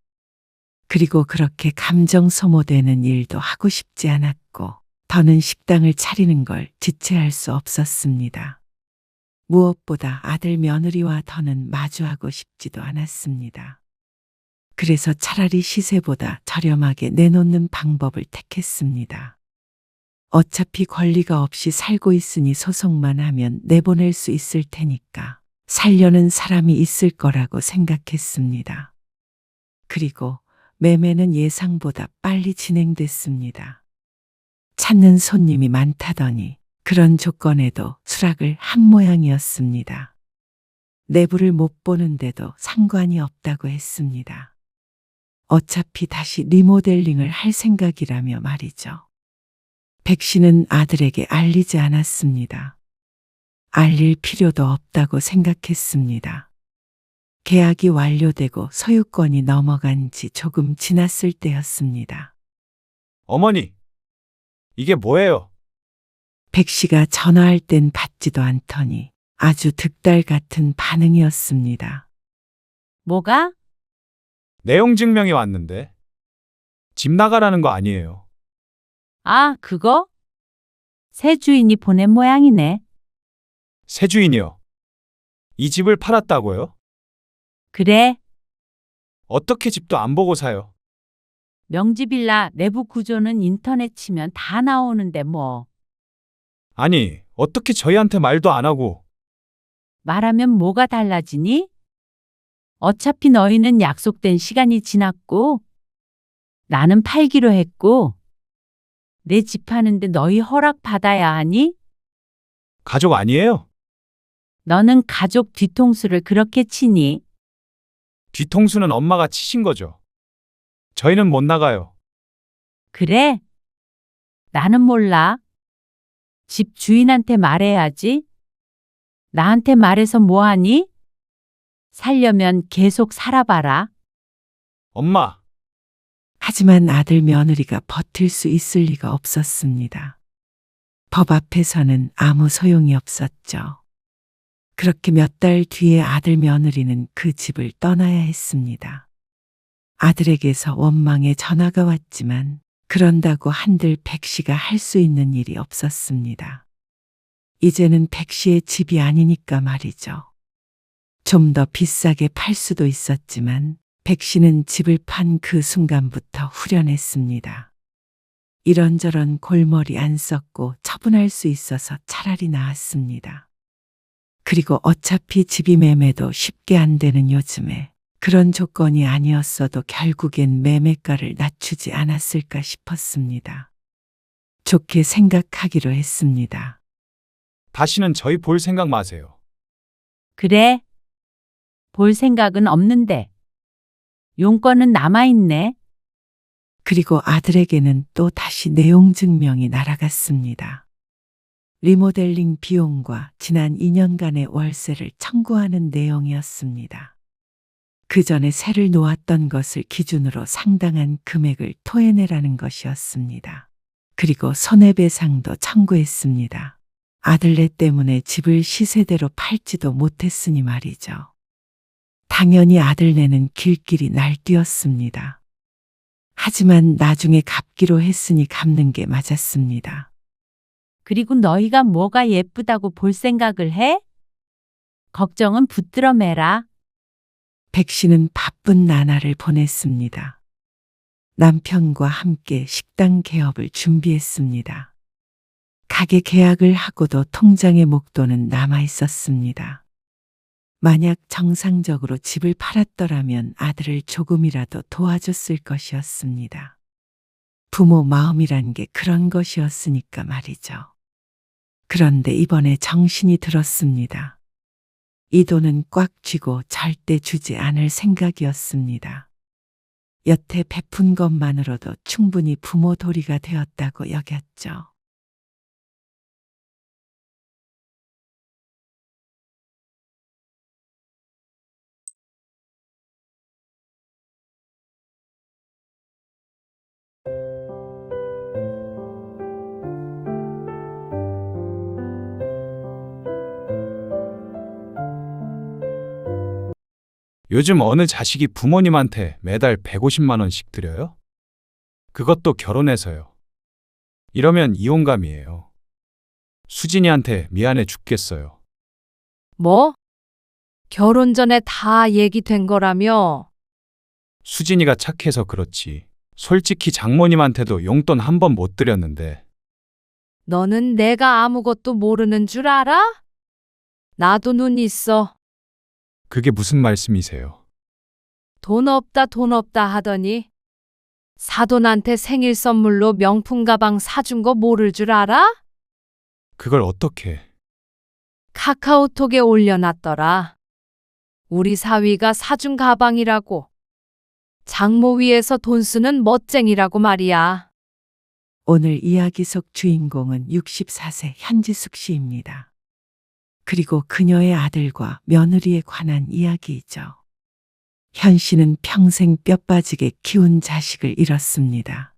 그리고 그렇게 감정 소모되는 일도 하고 싶지 않았고 더는 식당을 차리는 걸 지체할 수 없었습니다. 무엇보다 아들 며느리와 더는 마주하고 싶지도 않았습니다. 그래서 차라리 시세보다 저렴하게 내놓는 방법을 택했습니다. 어차피 권리가 없이 살고 있으니 소송만 하면 내보낼 수 있을 테니까 살려는 사람이 있을 거라고 생각했습니다. 그리고 매매는 예상보다 빨리 진행됐습니다. 찾는 손님이 많다더니 그런 조건에도 수락을 한 모양이었습니다. 내부를 못 보는데도 상관이 없다고 했습니다. 어차피 다시 리모델링을 할 생각이라며 말이죠. 백 씨는 아들에게 알리지 않았습니다. 알릴 필요도 없다고 생각했습니다. 계약이 완료되고 소유권이 넘어간 지 조금 지났을 때였습니다. 어머니, 이게 뭐예요? 백 씨가 전화할 땐 받지도 않더니 아주 득달 같은 반응이었습니다. 뭐가? 내용 증명이 왔는데. 집 나가라는 거 아니에요. 아, 그거? 새 주인이 보낸 모양이네. 새 주인이요. 이 집을 팔았다고요? 그래. 어떻게 집도 안 보고 사요? 명지빌라 내부 구조는 인터넷 치면 다 나오는데 뭐. 아니, 어떻게 저희한테 말도 안 하고. 말하면 뭐가 달라지니? 어차피 너희는 약속된 시간이 지났고, 나는 팔기로 했고, 내 집 파는데 너희 허락 받아야 하니? 가족 아니에요? 너는 가족 뒤통수를 그렇게 치니? 뒤통수는 엄마가 치신 거죠. 저희는 못 나가요. 그래? 나는 몰라. 집 주인한테 말해야지. 나한테 말해서 뭐하니? 살려면 계속 살아봐라. 엄마, 하지만 아들 며느리가 버틸 수 있을 리가 없었습니다. 법 앞에서는 아무 소용이 없었죠. 그렇게 몇 달 뒤에 아들 며느리는 그 집을 떠나야 했습니다. 아들에게서 원망의 전화가 왔지만 그런다고 한들 백 씨가 할 수 있는 일이 없었습니다. 이제는 백 씨의 집이 아니니까 말이죠. 좀 더 비싸게 팔 수도 있었지만 백 씨는 집을 판 그 순간부터 후련했습니다. 이런저런 골머리 안 썼고 처분할 수 있어서 차라리 나았습니다. 그리고 어차피 집이 매매도 쉽게 안 되는 요즘에 그런 조건이 아니었어도 결국엔 매매가를 낮추지 않았을까 싶었습니다. 좋게 생각하기로 했습니다. 다시는 저희 볼 생각 마세요. 그래? 볼 생각은 없는데. 용건은 남아있네. 그리고 아들에게는 또 다시 내용 증명이 날아갔습니다. 리모델링 비용과 지난 2년간의 월세를 청구하는 내용이었습니다. 그 전에 세를 놓았던 것을 기준으로 상당한 금액을 토해내라는 것이었습니다. 그리고 손해배상도 청구했습니다. 아들네 때문에 집을 시세대로 팔지도 못했으니 말이죠. 당연히 아들네는 길길이 날뛰었습니다. 하지만 나중에 갚기로 했으니 갚는 게 맞았습니다. 그리고 너희가 뭐가 예쁘다고 볼 생각을 해? 걱정은 붙들어 매라. 백 씨는 바쁜 나날을 보냈습니다. 남편과 함께 식당 개업을 준비했습니다. 가게 계약을 하고도 통장에 목돈은 남아 있었습니다. 만약 정상적으로 집을 팔았더라면 아들을 조금이라도 도와줬을 것이었습니다. 부모 마음이란 게 그런 것이었으니까 말이죠. 그런데 이번에 정신이 들었습니다. 이 돈은 꽉 쥐고 절대 주지 않을 생각이었습니다. 여태 베푼 것만으로도 충분히 부모 도리가 되었다고 여겼죠. 요즘 어느 자식이 부모님한테 매달 150만 원씩 드려요? 그것도 결혼해서요. 이러면 이혼감이에요. 수진이한테 미안해 죽겠어요. 뭐? 결혼 전에 다 얘기된 거라며? 수진이가 착해서 그렇지. 솔직히 장모님한테도 용돈 한 번 못 드렸는데. 너는 내가 아무것도 모르는 줄 알아? 나도 눈 있어. 그게 무슨 말씀이세요? 돈 없다 하더니 사돈한테 생일 선물로 명품 가방 사준 거 모를 줄 알아? 그걸 어떻게? 카카오톡에 올려놨더라. 우리 사위가 사준 가방이라고. 장모 위에서 돈 쓰는 멋쟁이라고 말이야. 오늘 이야기 속 주인공은 64세 현지숙 씨입니다. 그리고 그녀의 아들과 며느리에 관한 이야기이죠. 현 씨는 평생 뼈 빠지게 키운 자식을 잃었습니다.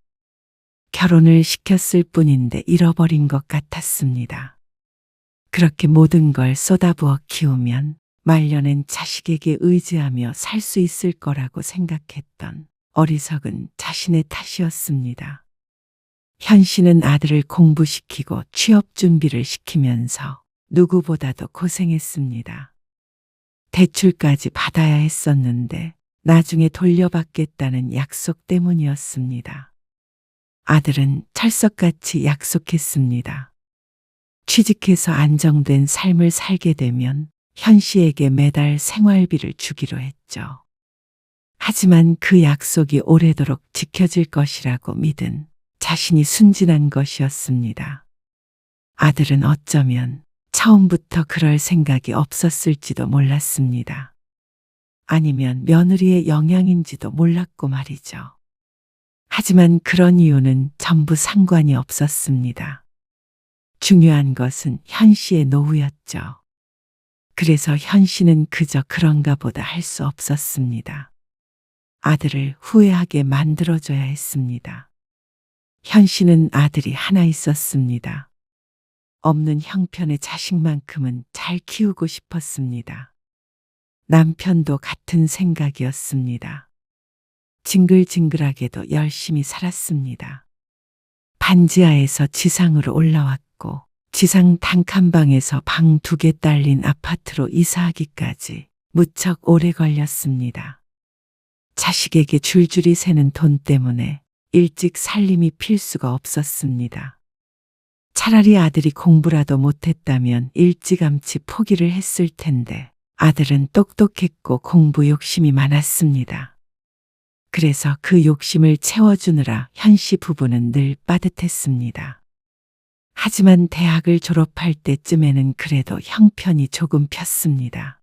결혼을 시켰을 뿐인데 잃어버린 것 같았습니다. 그렇게 모든 걸 쏟아부어 키우면 말년엔 자식에게 의지하며 살 수 있을 거라고 생각했던 어리석은 자신의 탓이었습니다. 현 씨는 아들을 공부시키고 취업 준비를 시키면서 누구보다도 고생했습니다. 대출까지 받아야 했었는데 나중에 돌려받겠다는 약속 때문이었습니다. 아들은 철석같이 약속했습니다. 취직해서 안정된 삶을 살게 되면 현 씨에게 매달 생활비를 주기로 했죠. 하지만 그 약속이 오래도록 지켜질 것이라고 믿은 자신이 순진한 것이었습니다. 아들은 어쩌면 처음부터 그럴 생각이 없었을지도 몰랐습니다. 아니면 며느리의 영향인지도 몰랐고 말이죠. 하지만 그런 이유는 전부 상관이 없었습니다. 중요한 것은 현 씨의 노후였죠. 그래서 현 씨는 그저 그런가 보다 할 수 없었습니다. 아들을 후회하게 만들어줘야 했습니다. 현 씨는 아들이 하나 있었습니다. 없는 형편의 자식만큼은 잘 키우고 싶었습니다. 남편도 같은 생각이었습니다. 징글징글하게도 열심히 살았습니다. 반지하에서 지상으로 올라왔고 지상 단칸방에서 방 2개 딸린 아파트로 이사하기까지 무척 오래 걸렸습니다. 자식에게 줄줄이 새는 돈 때문에 일찍 살림이 필수가 없었습니다. 차라리 아들이 공부라도 못했다면 일찌감치 포기를 했을 텐데 아들은 똑똑했고 공부 욕심이 많았습니다. 그래서 그 욕심을 채워주느라 현 씨 부부는 늘 빠듯했습니다. 하지만 대학을 졸업할 때쯤에는 그래도 형편이 조금 폈습니다.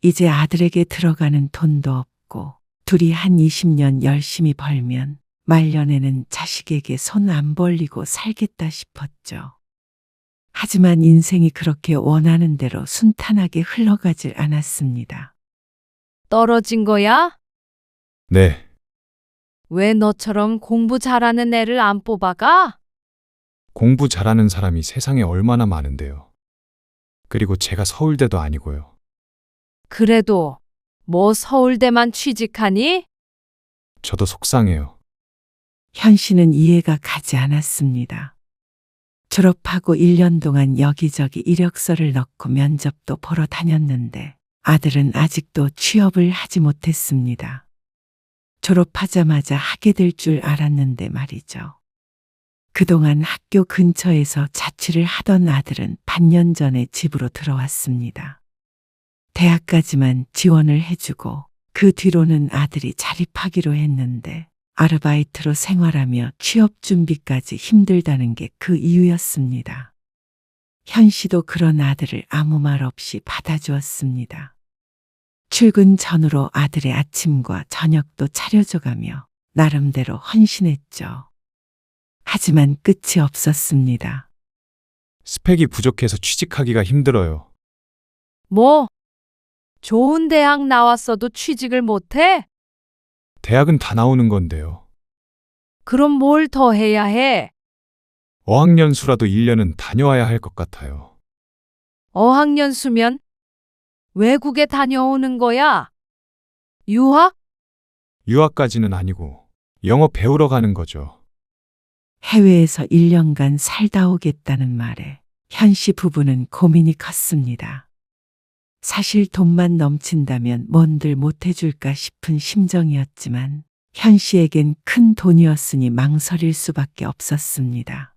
이제 아들에게 들어가는 돈도 없고 둘이 한 20년 열심히 벌면 말년에는 자식에게 손 안 벌리고 살겠다 싶었죠. 하지만 인생이 그렇게 원하는 대로 순탄하게 흘러가질 않았습니다. 떨어진 거야? 네, 왜 너처럼 공부 잘하는 애를 안 뽑아가? 공부 잘하는 사람이 세상에 얼마나 많은데요. 그리고 제가 서울대도 아니고요. 그래도 뭐 서울대만 취직하니? 저도 속상해요. 현 씨는 이해가 가지 않았습니다. 졸업하고 1년 동안 여기저기 이력서를 넣고 면접도 보러 다녔는데 아들은 아직도 취업을 하지 못했습니다. 졸업하자마자 하게 될 줄 알았는데 말이죠. 그동안 학교 근처에서 자취를 하던 아들은 반년 전에 집으로 들어왔습니다. 대학까지만 지원을 해주고 그 뒤로는 아들이 자립하기로 했는데 아르바이트로 생활하며 취업 준비까지 힘들다는 게 그 이유였습니다. 현 씨도 그런 아들을 아무 말 없이 받아주었습니다. 출근 전후로 아들의 아침과 저녁도 차려줘가며 나름대로 헌신했죠. 하지만 끝이 없었습니다. 스펙이 부족해서 취직하기가 힘들어요. 뭐? 좋은 대학 나왔어도 취직을 못해? 대학은 다 나오는 건데요. 그럼 뭘 더 해야 해? 어학연수라도 1년은 다녀와야 할 것 같아요. 어학연수면? 외국에 다녀오는 거야? 유학? 유학까지는 아니고 영어 배우러 가는 거죠. 해외에서 1년간 살다 오겠다는 말에 현 씨 부부는 고민이 컸습니다. 사실 돈만 넘친다면 뭔들 못해줄까 싶은 심정이었지만 현 씨에겐 큰 돈이었으니 망설일 수밖에 없었습니다.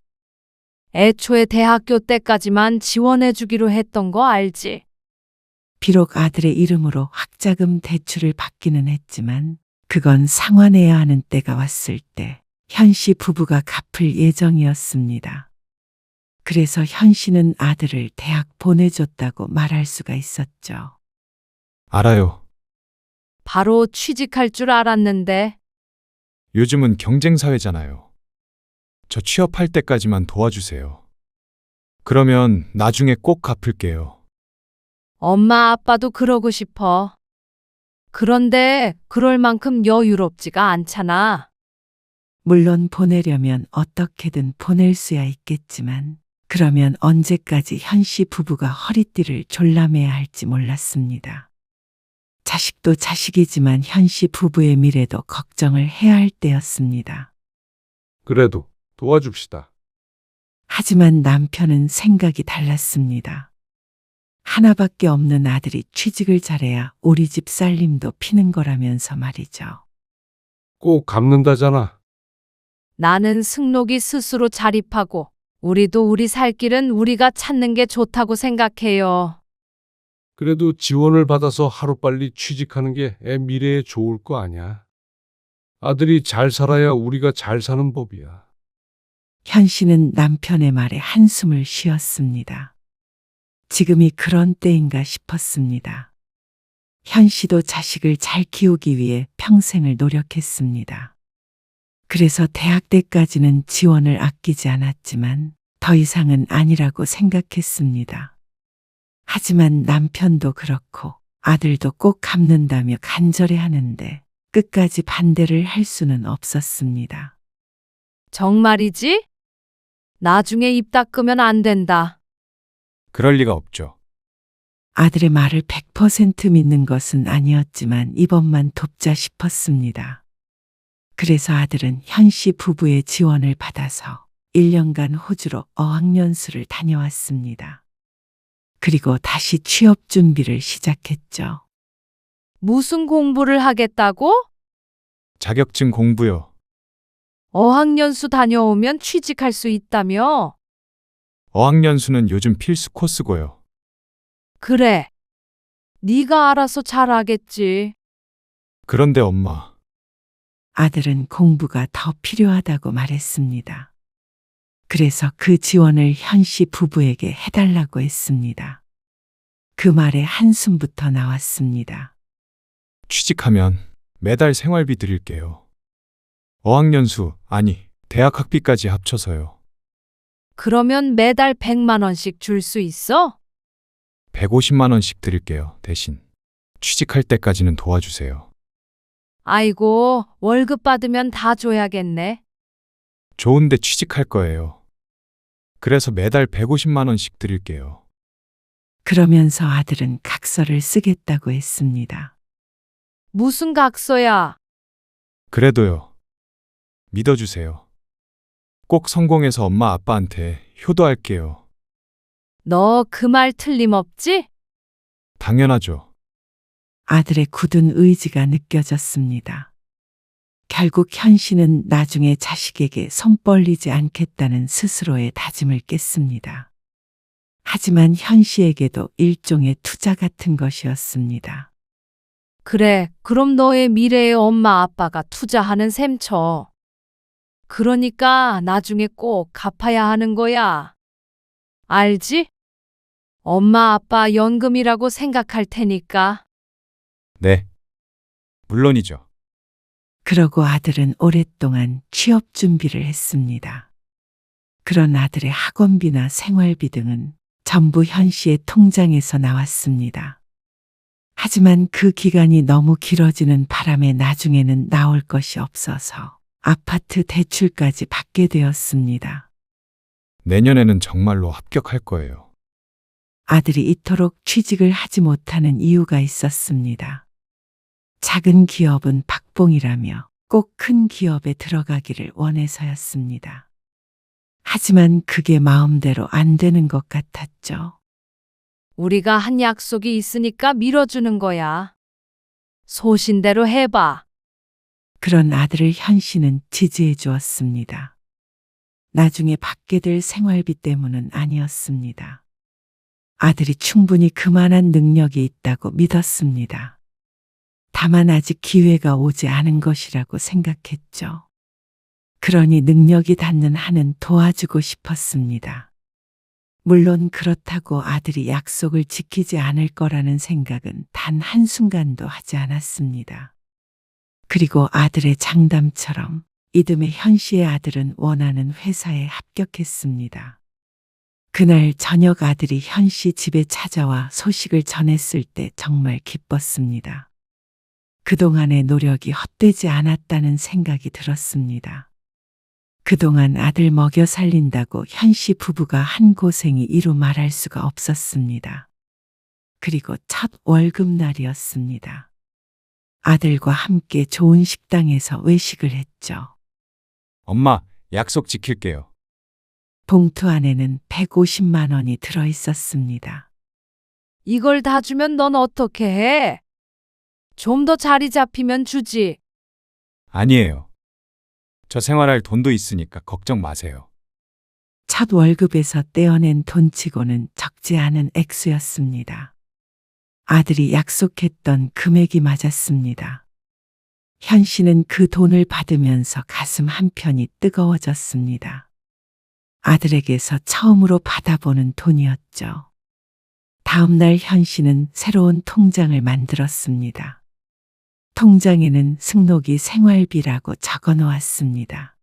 애초에 대학교 때까지만 지원해주기로 했던 거 알지? 비록 아들의 이름으로 학자금 대출을 받기는 했지만 그건 상환해야 하는 때가 왔을 때 현 씨 부부가 갚을 예정이었습니다. 그래서 현 씨는 아들을 대학 보내줬다고 말할 수가 있었죠. 알아요. 바로 취직할 줄 알았는데. 요즘은 경쟁사회잖아요. 저 취업할 때까지만 도와주세요. 그러면 나중에 꼭 갚을게요. 엄마 아빠도 그러고 싶어. 그런데 그럴 만큼 여유롭지가 않잖아. 물론 보내려면 어떻게든 보낼 수야 있겠지만 그러면 언제까지 현 씨 부부가 허리띠를 졸라매야 할지 몰랐습니다. 자식도 자식이지만 현 씨 부부의 미래도 걱정을 해야 할 때였습니다. 그래도 도와줍시다. 하지만 남편은 생각이 달랐습니다. 하나밖에 없는 아들이 취직을 잘해야 우리 집 살림도 피는 거라면서 말이죠. 꼭 갚는다잖아. 나는 승록이 스스로 자립하고 우리도 우리 살 길은 우리가 찾는 게 좋다고 생각해요. 그래도 지원을 받아서 하루빨리 취직하는 게 애 미래에 좋을 거 아냐. 아들이 잘 살아야 우리가 잘 사는 법이야. 현 씨는 남편의 말에 한숨을 쉬었습니다. 지금이 그런 때인가 싶었습니다. 현 씨도 자식을 잘 키우기 위해 평생을 노력했습니다. 그래서 대학 때까지는 지원을 아끼지 않았지만 더 이상은 아니라고 생각했습니다. 하지만 남편도 그렇고 아들도 꼭 갚는다며 간절히 하는데 끝까지 반대를 할 수는 없었습니다. 정말이지? 나중에 입 닦으면 안 된다. 그럴 리가 없죠. 아들의 말을 100% 믿는 것은 아니었지만 이번만 돕자 싶었습니다. 그래서 아들은 현 씨 부부의 지원을 받아서 1년간 호주로 어학연수를 다녀왔습니다. 그리고 다시 취업 준비를 시작했죠. 무슨 공부를 하겠다고? 자격증 공부요. 어학연수 다녀오면 취직할 수 있다며? 어학연수는 요즘 필수 코스고요. 그래. 네가 알아서 잘하겠지. 그런데 엄마, 아들은 공부가 더 필요하다고 말했습니다. 그래서 그 지원을 현 씨 부부에게 해달라고 했습니다. 그 말에 한숨부터 나왔습니다. 취직하면 매달 생활비 드릴게요. 어학연수, 아니, 대학 학비까지 합쳐서요. 그러면 매달 100만 원씩 줄 수 있어? 150만 원씩 드릴게요. 대신 취직할 때까지는 도와주세요. 아이고, 월급 받으면 다 줘야겠네. 좋은데 취직할 거예요. 그래서 매달 150만 원씩 드릴게요. 그러면서 아들은 각서를 쓰겠다고 했습니다. 무슨 각서야? 그래도요. 믿어주세요. 꼭 성공해서 엄마 아빠한테 효도할게요. 너 그 말 틀림없지? 당연하죠. 아들의 굳은 의지가 느껴졌습니다. 결국 현 씨는 나중에 자식에게 손 벌리지 않겠다는 스스로의 다짐을 깼습니다. 하지만 현 씨에게도 일종의 투자 같은 것이었습니다. 그래, 그럼 너의 미래에 엄마 아빠가 투자하는 셈 쳐. 그러니까 나중에 꼭 갚아야 하는 거야. 알지? 엄마 아빠 연금이라고 생각할 테니까. 네. 물론이죠. 그러고 아들은 오랫동안 취업 준비를 했습니다. 그런 아들의 학원비나 생활비 등은 전부 현 씨의 통장에서 나왔습니다. 하지만 그 기간이 너무 길어지는 바람에 나중에는 나올 것이 없어서 아파트 대출까지 받게 되었습니다. 내년에는 정말로 합격할 거예요. 아들이 이토록 취직을 하지 못하는 이유가 있었습니다. 작은 기업은 박봉이라며 꼭 큰 기업에 들어가기를 원해서였습니다. 하지만 그게 마음대로 안 되는 것 같았죠. 우리가 한 약속이 있으니까 밀어주는 거야. 소신대로 해봐. 그런 아들을 현 씨는 지지해 주었습니다. 나중에 받게 될 생활비 때문은 아니었습니다. 아들이 충분히 그만한 능력이 있다고 믿었습니다. 다만 아직 기회가 오지 않은 것이라고 생각했죠. 그러니 능력이 닿는 한은 도와주고 싶었습니다. 물론 그렇다고 아들이 약속을 지키지 않을 거라는 생각은 단 한순간도 하지 않았습니다. 그리고 아들의 장담처럼 이듬해 현 씨의 아들은 원하는 회사에 합격했습니다. 그날 저녁 아들이 현 씨 집에 찾아와 소식을 전했을 때 정말 기뻤습니다. 그동안의 노력이 헛되지 않았다는 생각이 들었습니다. 그동안 아들 먹여 살린다고 현 씨 부부가 한 고생이 이루 말할 수가 없었습니다. 그리고 첫 월급날이었습니다. 아들과 함께 좋은 식당에서 외식을 했죠. 엄마, 약속 지킬게요. 봉투 안에는 150만 원이 들어 있었습니다. 이걸 다 주면 넌 어떻게 해? 좀 더 자리 잡히면 주지. 아니에요. 저 생활할 돈도 있으니까 걱정 마세요. 첫 월급에서 떼어낸 돈치고는 적지 않은 액수였습니다. 아들이 약속했던 금액이 맞았습니다. 현 씨는 그 돈을 받으면서 가슴 한편이 뜨거워졌습니다. 아들에게서 처음으로 받아보는 돈이었죠. 다음 날 현 씨는 새로운 통장을 만들었습니다. 통장에는 승록이 생활비라고 적어 놓았습니다.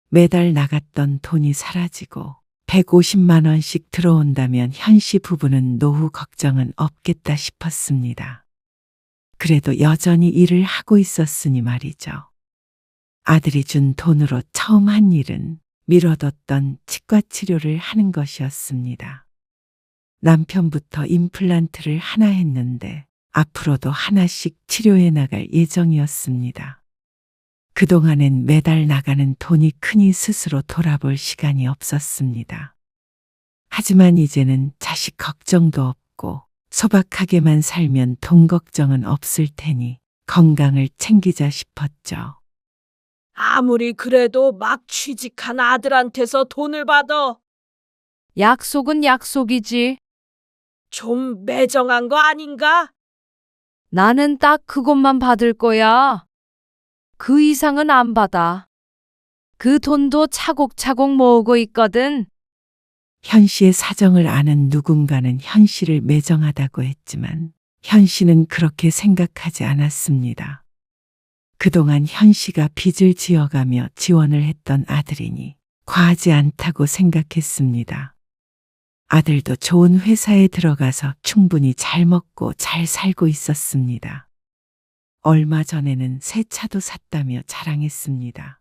매달 나갔던 돈이 사라지고 150만 원씩 들어온다면 현 씨 부부는 노후 걱정은 없겠다 싶었습니다. 그래도 여전히 일을 하고 있었으니 말이죠. 아들이 준 돈으로 처음 한 일은 미뤄뒀던 치과 치료를 하는 것이었습니다. 남편부터 임플란트를 하나 했는데 앞으로도 하나씩 치료해 나갈 예정이었습니다. 그동안엔 매달 나가는 돈이 크니 스스로 돌아볼 시간이 없었습니다. 하지만 이제는 자식 걱정도 없고 소박하게만 살면 돈 걱정은 없을 테니 건강을 챙기자 싶었죠. 아무리 그래도 막 취직한 아들한테서 돈을 받아. 약속은 약속이지. 좀 매정한 거 아닌가? 나는 딱 그것만 받을 거야. 그 이상은 안 받아. 그 돈도 차곡차곡 모으고 있거든. 현 씨의 사정을 아는 누군가는 현 씨를 매정하다고 했지만 현 씨는 그렇게 생각하지 않았습니다. 그동안 현 씨가 빚을 지어가며 지원을 했던 아들이니 과하지 않다고 생각했습니다. 아들도 좋은 회사에 들어가서 충분히 잘 먹고 잘 살고 있었습니다. 얼마 전에는 새 차도 샀다며 자랑했습니다.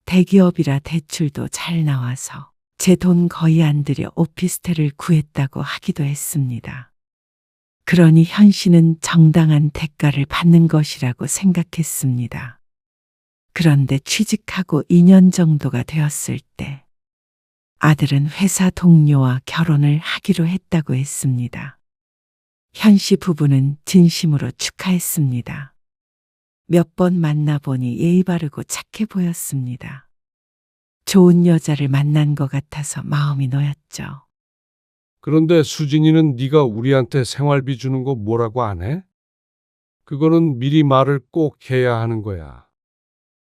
대기업이라 대출도 잘 나와서 제 돈 거의 안 들여 오피스텔을 구했다고 하기도 했습니다. 그러니 현 씨는 정당한 대가를 받는 것이라고 생각했습니다. 그런데 취직하고 2년 정도가 되었을 때 아들은 회사 동료와 결혼을 하기로 했다고 했습니다. 현 씨 부부는 진심으로 축하했습니다. 몇 번 만나보니 예의 바르고 착해 보였습니다. 좋은 여자를 만난 것 같아서 마음이 놓였죠. 그런데 수진이는 네가 우리한테 생활비 주는 거 뭐라고 안 해? 그거는 미리 말을 꼭 해야 하는 거야.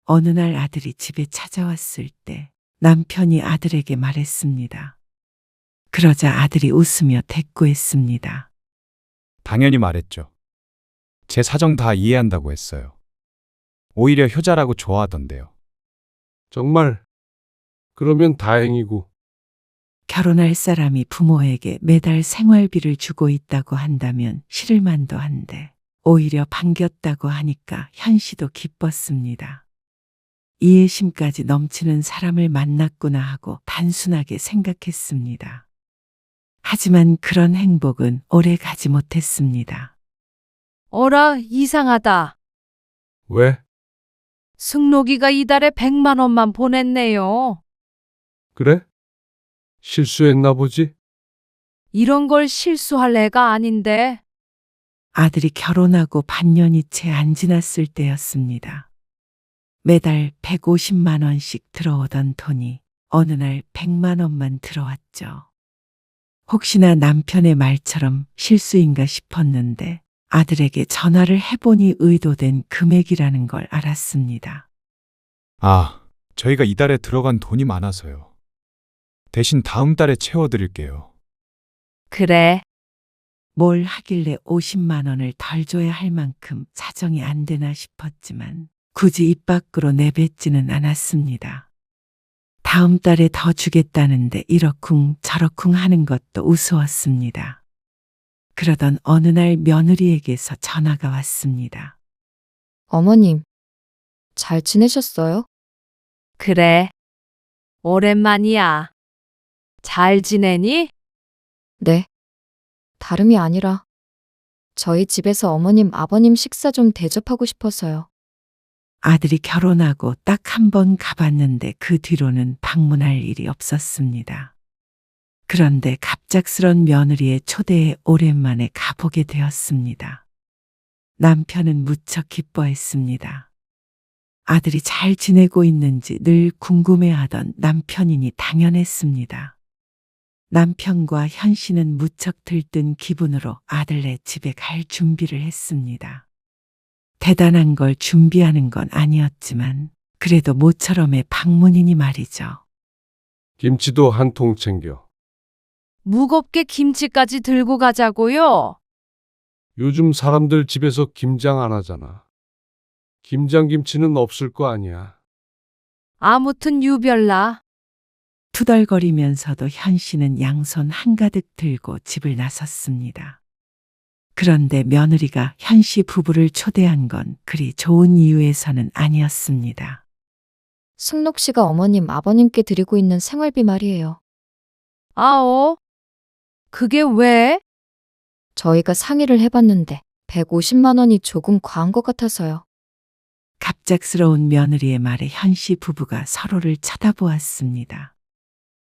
어느 날 아들이 집에 찾아왔을 때 남편이 아들에게 말했습니다. 그러자 아들이 웃으며 대꾸했습니다. 당연히 말했죠. 제 사정 다 이해한다고 했어요. 오히려 효자라고 좋아하던데요. 정말? 그러면 다행이고. 결혼할 사람이 부모에게 매달 생활비를 주고 있다고 한다면 싫을 만도 한데 오히려 반겼다고 하니까 현 씨도 기뻤습니다. 이해심까지 넘치는 사람을 만났구나 하고 단순하게 생각했습니다. 하지만 그런 행복은 오래 가지 못했습니다. 어라, 이상하다. 왜? 승록이가 이달에 100만 원만 보냈네요. 그래? 실수했나 보지? 이런 걸 실수할 애가 아닌데. 아들이 결혼하고 반년이 채 안 지났을 때였습니다. 매달 150만 원씩 들어오던 돈이 어느 날 100만 원만 들어왔죠. 혹시나 남편의 말처럼 실수인가 싶었는데 아들에게 전화를 해보니 의도된 금액이라는 걸 알았습니다. 아, 저희가 이달에 들어간 돈이 많아서요. 대신 다음 달에 채워드릴게요. 그래. 뭘 하길래 50만 원을 덜 줘야 할 만큼 사정이 안 되나 싶었지만 굳이 입 밖으로 내뱉지는 않았습니다. 다음 달에 더 주겠다는데 이러쿵 저러쿵 하는 것도 우스웠습니다. 그러던 어느 날 며느리에게서 전화가 왔습니다. 어머님, 잘 지내셨어요? 그래. 오랜만이야. 잘 지내니? 네. 다름이 아니라 저희 집에서 어머님, 아버님 식사 좀 대접하고 싶어서요. 아들이 결혼하고 딱 한 번 가봤는데 그 뒤로는 방문할 일이 없었습니다. 그런데 갑작스런 며느리의 초대에 오랜만에 가보게 되었습니다. 남편은 무척 기뻐했습니다. 아들이 잘 지내고 있는지 늘 궁금해하던 남편이니 당연했습니다. 남편과 현 씨는 무척 들뜬 기분으로 아들네 집에 갈 준비를 했습니다. 대단한 걸 준비하는 건 아니었지만 그래도 모처럼의 방문이니 말이죠. 김치도 한 통 챙겨. 무겁게 김치까지 들고 가자고요. 요즘 사람들 집에서 김장 안 하잖아. 김장김치는 없을 거 아니야. 아무튼 유별나. 투덜거리면서도 현 씨는 양손 한가득 들고 집을 나섰습니다. 그런데 며느리가 현 씨 부부를 초대한 건 그리 좋은 이유에서는 아니었습니다. 승록 씨가 어머님, 아버님께 드리고 있는 생활비 말이에요. 아오? 그게 왜? 저희가 상의를 해봤는데 150만 원이 조금 과한 것 같아서요. 갑작스러운 며느리의 말에 현 씨 부부가 서로를 쳐다보았습니다.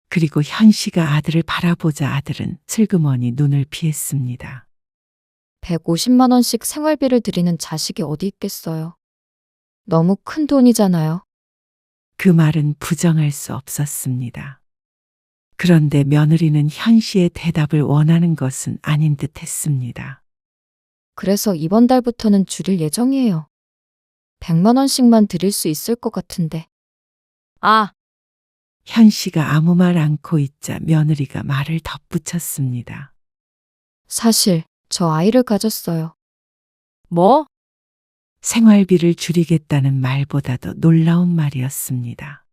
그리고 현 씨가 아들을 바라보자 아들은 슬그머니 눈을 피했습니다. 150만 원씩 생활비를 드리는 자식이 어디 있겠어요. 너무 큰 돈이잖아요. 그 말은 부정할 수 없었습니다. 그런데 며느리는 현 씨의 대답을 원하는 것은 아닌 듯 했습니다. 그래서 이번 달부터는 줄일 예정이에요. 100만 원씩만 드릴 수 있을 것 같은데. 아, 현 씨가 아무 말 않고 있자 며느리가 말을 덧붙였습니다. 사실 저 아이를 가졌어요. 뭐? 생활비를 줄이겠다는 말보다도 놀라운 말이었습니다.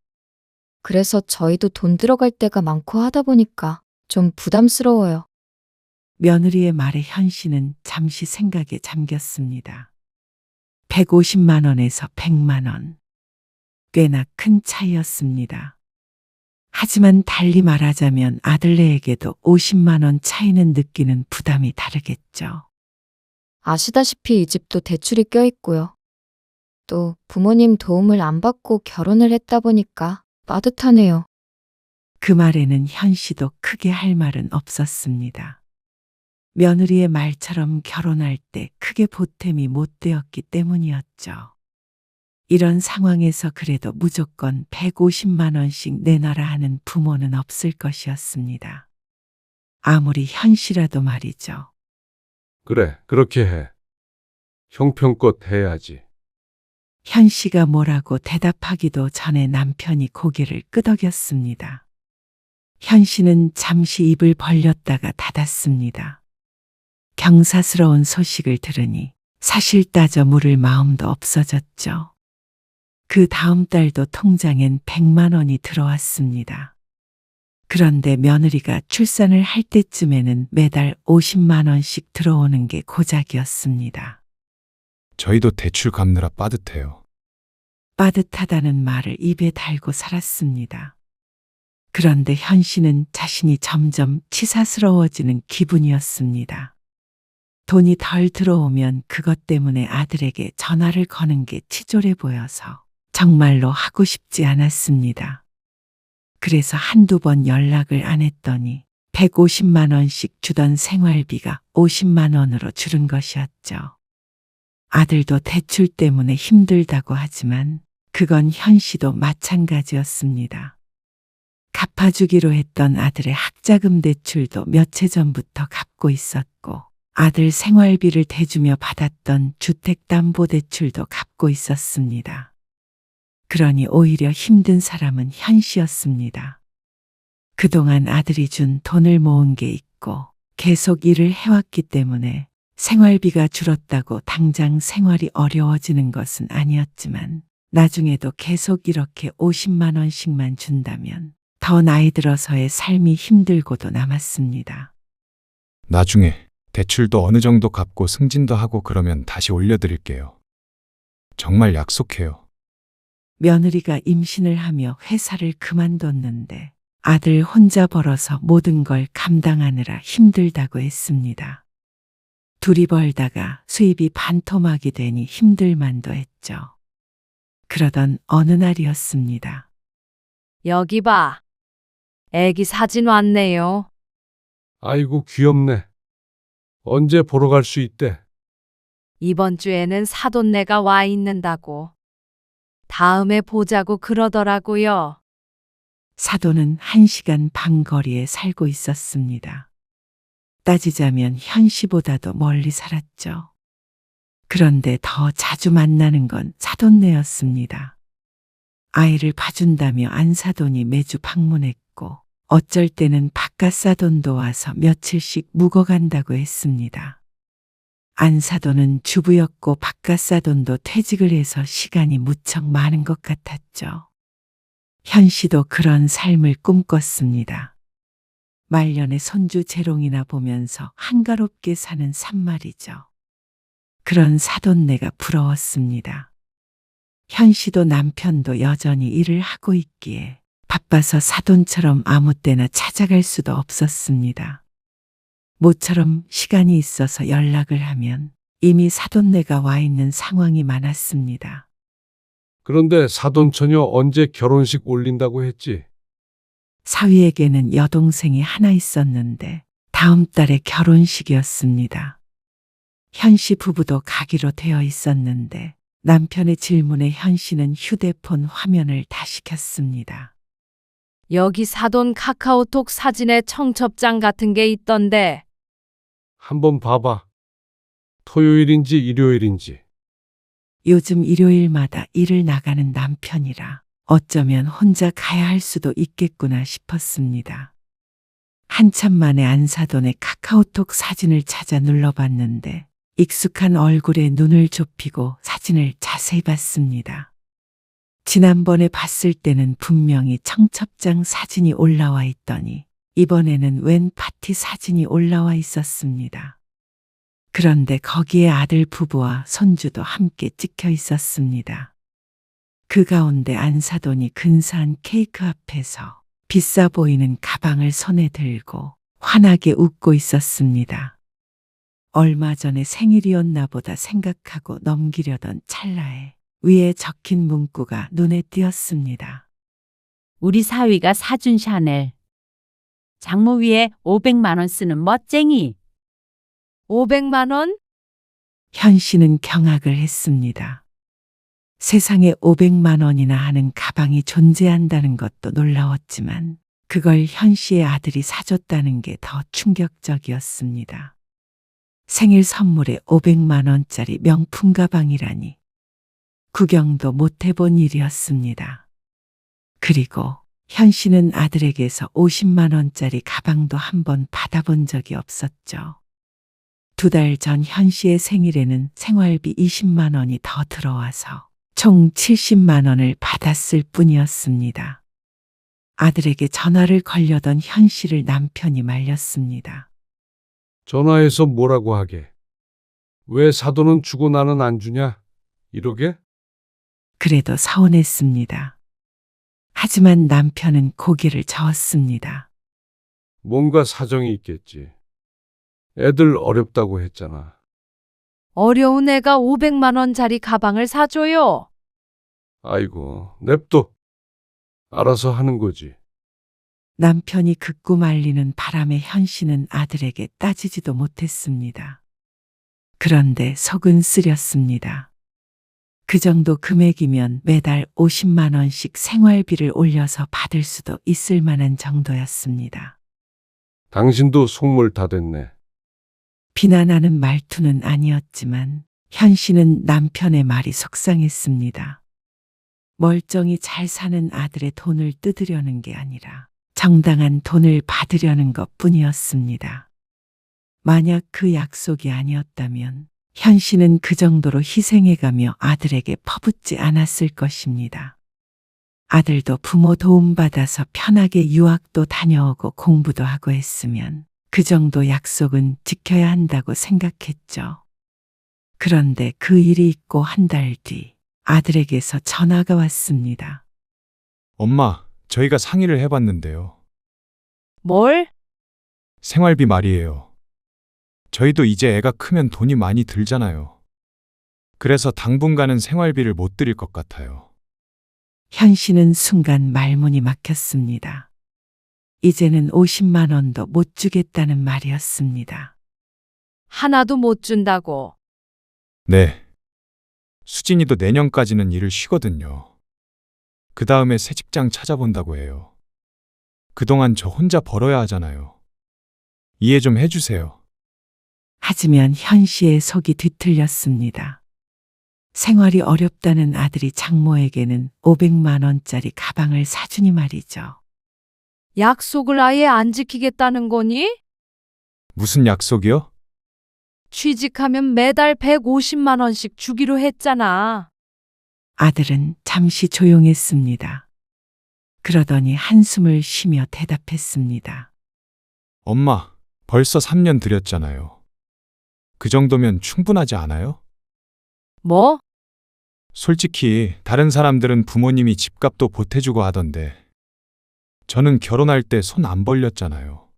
그래서 저희도 돈 들어갈 때가 많고 하다 보니까 좀 부담스러워요. 며느리의 말에 현 씨는 잠시 생각에 잠겼습니다. 150만 원에서 100만 원. 꽤나 큰 차이였습니다. 하지만 달리 말하자면 아들네에게도 50만 원 차이는 느끼는 부담이 다르겠죠. 아시다시피 이 집도 대출이 껴있고요. 또 부모님 도움을 안 받고 결혼을 했다 보니까 빠듯하네요. 그 말에는 현 씨도 크게 할 말은 없었습니다. 며느리의 말처럼 결혼할 때 크게 보탬이 못 되었기 때문이었죠. 이런 상황에서 그래도 무조건 150만 원씩 내놔라 하는 부모는 없을 것이었습니다. 아무리 현 씨라도 말이죠. 그래, 그렇게 해. 형편껏 해야지. 현 씨가 뭐라고 대답하기도 전에 남편이 고개를 끄덕였습니다. 현 씨는 잠시 입을 벌렸다가 닫았습니다. 경사스러운 소식을 들으니 사실 따져 물을 마음도 없어졌죠. 그 다음 달도 통장엔 100만 원이 들어왔습니다. 그런데 며느리가 출산을 할 때쯤에는 매달 50만 원씩 들어오는 게 고작이었습니다. 저희도 대출 갚느라 빠듯해요. 빠듯하다는 말을 입에 달고 살았습니다. 그런데 현 씨는 자신이 점점 치사스러워지는 기분이었습니다. 돈이 덜 들어오면 그것 때문에 아들에게 전화를 거는 게 치졸해 보여서 정말로 하고 싶지 않았습니다. 그래서 한두 번 연락을 안 했더니 150만 원씩 주던 생활비가 50만 원으로 줄은 것이었죠. 아들도 대출 때문에 힘들다고 하지만 그건 현 씨도 마찬가지였습니다. 갚아주기로 했던 아들의 학자금 대출도 몇 해 전부터 갚고 있었고 아들 생활비를 대주며 받았던 주택담보대출도 갚고 있었습니다. 그러니 오히려 힘든 사람은 현 씨였습니다. 그동안 아들이 준 돈을 모은 게 있고 계속 일을 해왔기 때문에 생활비가 줄었다고 당장 생활이 어려워지는 것은 아니었지만 나중에도 계속 이렇게 50만 원씩만 준다면 더 나이 들어서의 삶이 힘들고도 남았습니다. 나중에 대출도 어느 정도 갚고 승진도 하고 그러면 다시 올려드릴게요. 정말 약속해요. 며느리가 임신을 하며 회사를 그만뒀는데 아들 혼자 벌어서 모든 걸 감당하느라 힘들다고 했습니다. 둘이 벌다가 수입이 반토막이 되니 힘들만도 했죠. 그러던 어느 날이었습니다. 여기 봐. 애기 사진 왔네요. 아이고, 귀엽네. 언제 보러 갈 수 있대? 이번 주에는 사돈네가 와 있는다고. 다음에 보자고 그러더라고요. 사돈은 1시간 반 거리에 살고 있었습니다. 따지자면 현 씨보다도 멀리 살았죠. 그런데 더 자주 만나는 건 사돈네였습니다. 아이를 봐준다며 안사돈이 매주 방문했고 어쩔 때는 바깥사돈도 와서 며칠씩 묵어간다고 했습니다. 안사돈은 주부였고 바깥사돈도 퇴직을 해서 시간이 무척 많은 것 같았죠. 현 씨도 그런 삶을 꿈꿨습니다. 말년에 손주 재롱이나 보면서 한가롭게 사는 산말이죠. 그런 사돈네가 부러웠습니다. 현 씨도 남편도 여전히 일을 하고 있기에 바빠서 사돈처럼 아무 때나 찾아갈 수도 없었습니다. 모처럼 시간이 있어서 연락을 하면 이미 사돈네가 와 있는 상황이 많았습니다. 그런데 사돈처녀 언제 결혼식 올린다고 했지? 사위에게는 여동생이 하나 있었는데 다음 달에 결혼식이었습니다. 현 씨 부부도 가기로 되어 있었는데 남편의 질문에 현 씨는 휴대폰 화면을 다시 켰습니다. 여기 사돈 카카오톡 사진에 청첩장 같은 게 있던데. 한번 봐봐. 토요일인지 일요일인지. 요즘 일요일마다 일을 나가는 남편이라 어쩌면 혼자 가야 할 수도 있겠구나 싶었습니다. 한참 만에 안사돈의 카카오톡 사진을 찾아 눌러봤는데 익숙한 얼굴에 눈을 좁히고 사진을 자세히 봤습니다. 지난번에 봤을 때는 분명히 청첩장 사진이 올라와 있더니 이번에는 웬 파티 사진이 올라와 있었습니다. 그런데 거기에 아들 부부와 손주도 함께 찍혀 있었습니다. 그 가운데 안사돈이 근사한 케이크 앞에서 비싸 보이는 가방을 손에 들고 환하게 웃고 있었습니다. 얼마 전에 생일이었나 보다 생각하고 넘기려던 찰나에 위에 적힌 문구가 눈에 띄었습니다. 우리 사위가 사준 샤넬. 장모 위에 500만 원 쓰는 멋쟁이. 500만 원? 현 씨는 경악을 했습니다. 세상에 500만 원이나 하는 가방이 존재한다는 것도 놀라웠지만 그걸 현 씨의 아들이 사줬다는 게 더 충격적이었습니다. 생일 선물에 500만 원짜리 명품 가방이라니 구경도 못 해본 일이었습니다. 그리고 현 씨는 아들에게서 50만 원짜리 가방도 한 번 받아본 적이 없었죠. 2달 전 현 씨의 생일에는 생활비 20만 원이 더 들어와서 총 70만 원을 받았을 뿐이었습니다. 아들에게 전화를 걸려던 현 씨를 남편이 말렸습니다. 전화해서 뭐라고 하게? 왜 사돈은 주고 나는 안 주냐? 이러게? 그래도 서운했습니다. 하지만 남편은 고개를 저었습니다. 뭔가 사정이 있겠지. 애들 어렵다고 했잖아. 어려운 애가 500만 원짜리 가방을 사줘요. 아이고, 냅둬. 알아서 하는 거지. 남편이 극구 말리는 바람에 현 씨는 아들에게 따지지도 못했습니다. 그런데 속은 쓰렸습니다. 그 정도 금액이면 매달 50만 원씩 생활비를 올려서 받을 수도 있을 만한 정도였습니다. 당신도 속물 다 됐네. 비난하는 말투는 아니었지만 현 씨는 남편의 말이 속상했습니다. 멀쩡히 잘 사는 아들의 돈을 뜯으려는 게 아니라 정당한 돈을 받으려는 것 뿐이었습니다. 만약 그 약속이 아니었다면 현 씨는 그 정도로 희생해가며 아들에게 퍼붓지 않았을 것입니다. 아들도 부모 도움받아서 편하게 유학도 다녀오고 공부도 하고 했으면 그 정도 약속은 지켜야 한다고 생각했죠. 그런데 그 일이 있고 한 달 뒤 아들에게서 전화가 왔습니다. 엄마, 저희가 상의를 해봤는데요. 뭘? 생활비 말이에요. 저희도 이제 애가 크면 돈이 많이 들잖아요. 그래서 당분간은 생활비를 못 드릴 것 같아요. 현 씨는 순간 말문이 막혔습니다. 이제는 50만 원도 못 주겠다는 말이었습니다. 하나도 못 준다고. 네. 수진이도 내년까지는 일을 쉬거든요. 그 다음에 새 직장 찾아본다고 해요. 그동안 저 혼자 벌어야 하잖아요. 이해 좀 해주세요. 하지만 현 씨의 속이 뒤틀렸습니다. 생활이 어렵다는 아들이 장모에게는 500만 원짜리 가방을 사주니 말이죠. 약속을 아예 안 지키겠다는 거니? 무슨 약속이요? 취직하면 매달 150만 원씩 주기로 했잖아. 아들은 잠시 조용했습니다. 그러더니 한숨을 쉬며 대답했습니다. 엄마, 벌써 3년 들였잖아요. 그 정도면 충분하지 않아요? 뭐? 솔직히 다른 사람들은 부모님이 집값도 보태주고 하던데 저는 결혼할 때 손 안 벌렸잖아요.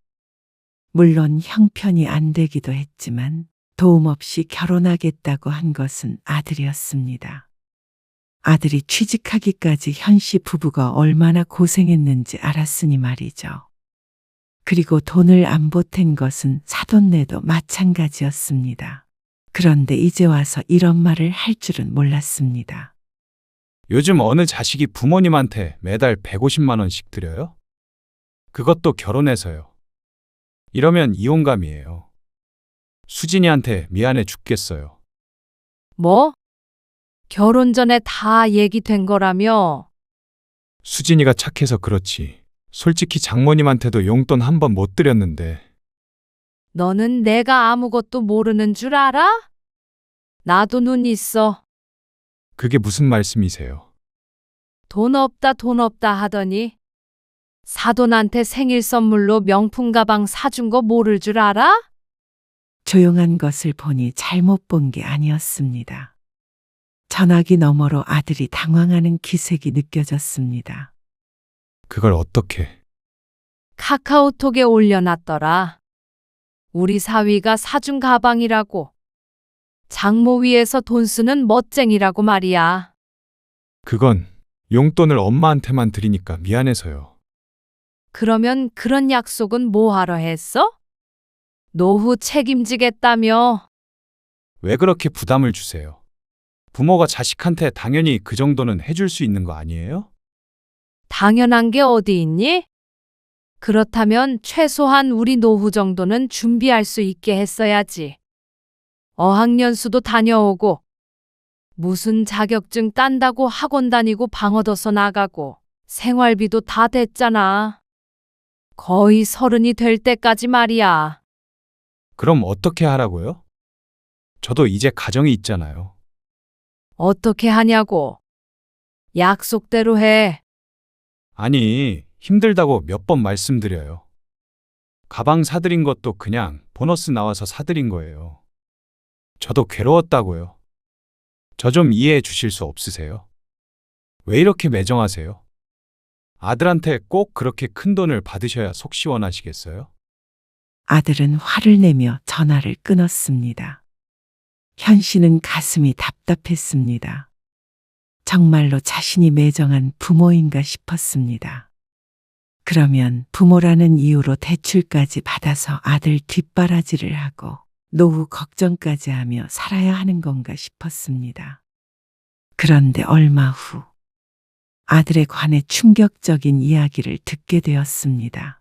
물론 형편이 안 되기도 했지만 도움 없이 결혼하겠다고 한 것은 아들이었습니다. 아들이 취직하기까지 현 씨 부부가 얼마나 고생했는지 알았으니 말이죠. 그리고 돈을 안 보탠 것은 사돈네도 마찬가지였습니다. 그런데 이제 와서 이런 말을 할 줄은 몰랐습니다. 요즘 어느 자식이 부모님한테 매달 150만 원씩 드려요? 그것도 결혼해서요. 이러면 이혼감이에요. 수진이한테 미안해 죽겠어요. 뭐? 결혼 전에 다 얘기된 거라며? 수진이가 착해서 그렇지. 솔직히 장모님한테도 용돈 한 번 못 드렸는데. 너는 내가 아무것도 모르는 줄 알아? 나도 눈 있어. 그게 무슨 말씀이세요? 돈 없다 하더니 사돈한테 생일 선물로 명품 가방 사준 거 모를 줄 알아? 조용한 것을 보니 잘못 본 게 아니었습니다. 전화기 너머로 아들이 당황하는 기색이 느껴졌습니다. 그걸 어떻게? 카카오톡에 올려놨더라. 우리 사위가 사준 가방이라고. 장모 위에서 돈 쓰는 멋쟁이라고 말이야. 그건 용돈을 엄마한테만 드리니까 미안해서요. 그러면 그런 약속은 뭐 하러 했어? 노후 책임지겠다며. 왜 그렇게 부담을 주세요? 부모가 자식한테 당연히 그 정도는 해줄 수 있는 거 아니에요? 당연한 게 어디 있니? 그렇다면 최소한 우리 노후 정도는 준비할 수 있게 했어야지. 어학연수도 다녀오고, 무슨 자격증 딴다고 학원 다니고 방 얻어서 나가고, 생활비도 다 됐잖아. 거의 30이 될 때까지 말이야. 그럼 어떻게 하라고요? 저도 이제 가정이 있잖아요. 어떻게 하냐고. 약속대로 해. 아니, 힘들다고 몇 번 말씀드려요. 가방 사드린 것도 그냥 보너스 나와서 사드린 거예요. 저도 괴로웠다고요. 저 좀 이해해 주실 수 없으세요? 왜 이렇게 매정하세요? 아들한테 꼭 그렇게 큰 돈을 받으셔야 속 시원하시겠어요? 아들은 화를 내며 전화를 끊었습니다. 현 씨는 가슴이 답답했습니다. 정말로 자신이 매정한 부모인가 싶었습니다. 그러면 부모라는 이유로 대출까지 받아서 아들 뒷바라지를 하고 노후 걱정까지 하며 살아야 하는 건가 싶었습니다. 그런데 얼마 후 아들에 관해 충격적인 이야기를 듣게 되었습니다.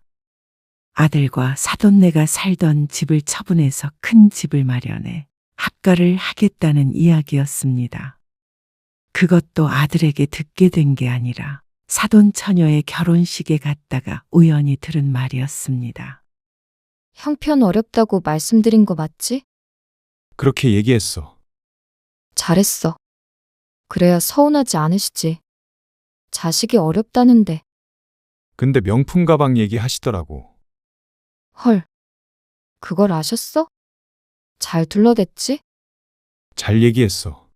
아들과 사돈네가 살던 집을 처분해서 큰 집을 마련해 합가를 하겠다는 이야기였습니다. 그것도 아들에게 듣게 된 게 아니라 사돈 처녀의 결혼식에 갔다가 우연히 들은 말이었습니다. 형편 어렵다고 말씀드린 거 맞지? 그렇게 얘기했어. 잘했어. 그래야 서운하지 않으시지. 자식이 어렵다는데. 근데 명품 가방 얘기하시더라고. 헐. 그걸 아셨어? 잘 둘러댔지? 잘 얘기했어.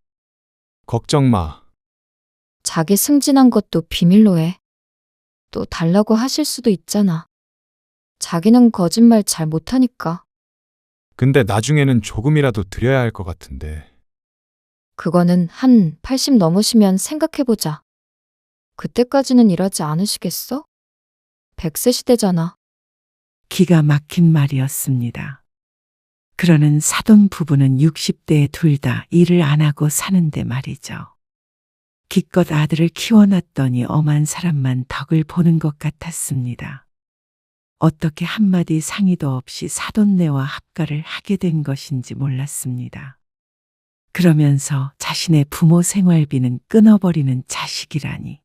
걱정 마. 자기 승진한 것도 비밀로 해. 또 달라고 하실 수도 있잖아. 자기는 거짓말 잘 못하니까. 근데 나중에는 조금이라도 드려야 할 것 같은데. 그거는 한 80 넘으시면 생각해보자. 그때까지는 일하지 않으시겠어? 100세 시대잖아. 기가 막힌 말이었습니다. 그러는 사돈 부부는 60대에 둘 다 일을 안 하고 사는데 말이죠. 기껏 아들을 키워놨더니 엄한 사람만 덕을 보는 것 같았습니다. 어떻게 한마디 상의도 없이 사돈네와 합가를 하게 된 것인지 몰랐습니다. 그러면서 자신의 부모 생활비는 끊어버리는 자식이라니.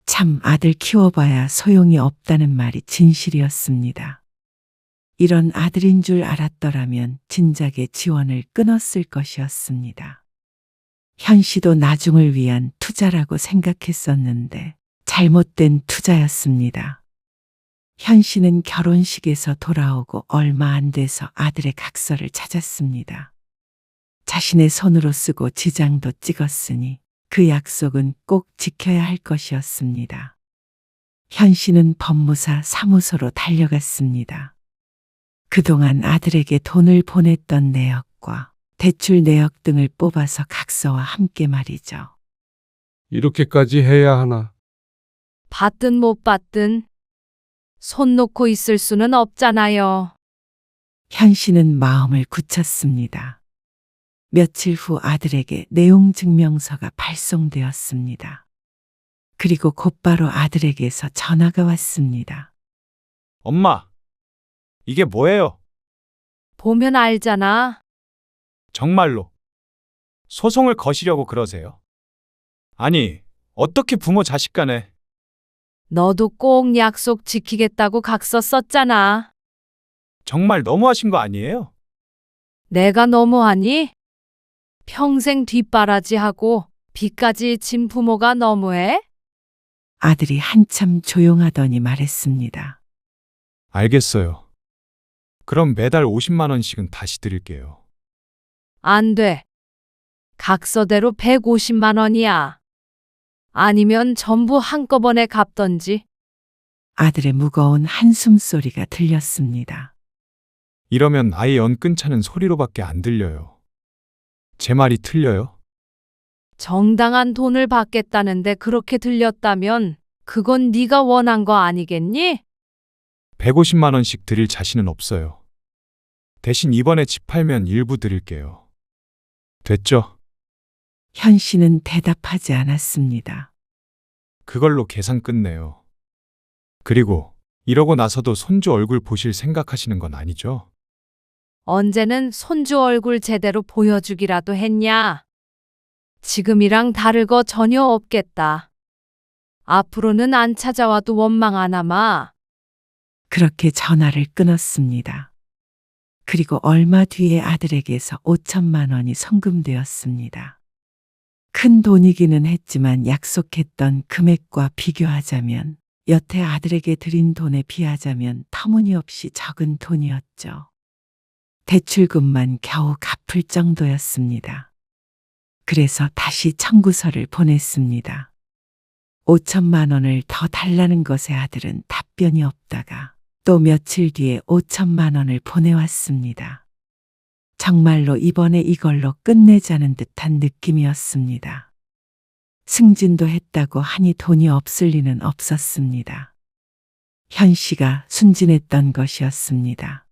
참 아들 키워봐야 소용이 없다는 말이 진실이었습니다. 이런 아들인 줄 알았더라면 진작에 지원을 끊었을 것이었습니다. 현 씨도 나중을 위한 투자라고 생각했었는데 잘못된 투자였습니다. 현 씨는 결혼식에서 돌아오고 얼마 안 돼서 아들의 각서를 찾았습니다. 자신의 손으로 쓰고 지장도 찍었으니 그 약속은 꼭 지켜야 할 것이었습니다. 현 씨는 법무사 사무소로 달려갔습니다. 그동안 아들에게 돈을 보냈던 내역과 대출 내역 등을 뽑아서 각서와 함께 말이죠. 이렇게까지 해야 하나? 받든 못 받든 손 놓고 있을 수는 없잖아요. 현 씨는 마음을 굳혔습니다. 며칠 후 아들에게 내용 증명서가 발송되었습니다. 그리고 곧바로 아들에게서 전화가 왔습니다. 엄마, 이게 뭐예요? 보면 알잖아. 정말로. 소송을 거시려고 그러세요? 아니, 어떻게 부모 자식 간에. 너도 꼭 약속 지키겠다고 각서 썼잖아. 정말 너무하신 거 아니에요? 내가 너무하니? 평생 뒷바라지하고 빚까지 진 부모가 너무해? 아들이 한참 조용하더니 말했습니다. 알겠어요. 그럼 매달 50만 원씩은 다시 드릴게요. 안 돼. 각서대로 150만 원이야. 아니면 전부 한꺼번에 갚던지. 아들의 무거운 한숨 소리가 들렸습니다. 이러면 아이 연끈차는 소리로밖에 안 들려요. 제 말이 틀려요? 정당한 돈을 받겠다는데 그렇게 들렸다면 그건 네가 원한 거 아니겠니? 150만 원씩 드릴 자신은 없어요. 대신 이번에 집 팔면 일부 드릴게요. 됐죠? 현 씨는 대답하지 않았습니다. 그걸로 계산 끝내요. 그리고 이러고 나서도 손주 얼굴 보실 생각하시는 건 아니죠? 언제는 손주 얼굴 제대로 보여주기라도 했냐? 지금이랑 다를 거 전혀 없겠다. 앞으로는 안 찾아와도 원망 안 하마. 그렇게 전화를 끊었습니다. 그리고 얼마 뒤에 아들에게서 5천만 원이 송금되었습니다. 큰 돈이기는 했지만 약속했던 금액과 비교하자면 여태 아들에게 드린 돈에 비하자면 터무니없이 적은 돈이었죠. 대출금만 겨우 갚을 정도였습니다. 그래서 다시 청구서를 보냈습니다. 5천만 원을 더 달라는 것에 아들은 답변이 없다가 또 며칠 뒤에 5천만 원을 보내왔습니다. 정말로 이번에 이걸로 끝내자는 듯한 느낌이었습니다. 승진도 했다고 하니 돈이 없을 리는 없었습니다. 현 씨가 순진했던 것이었습니다.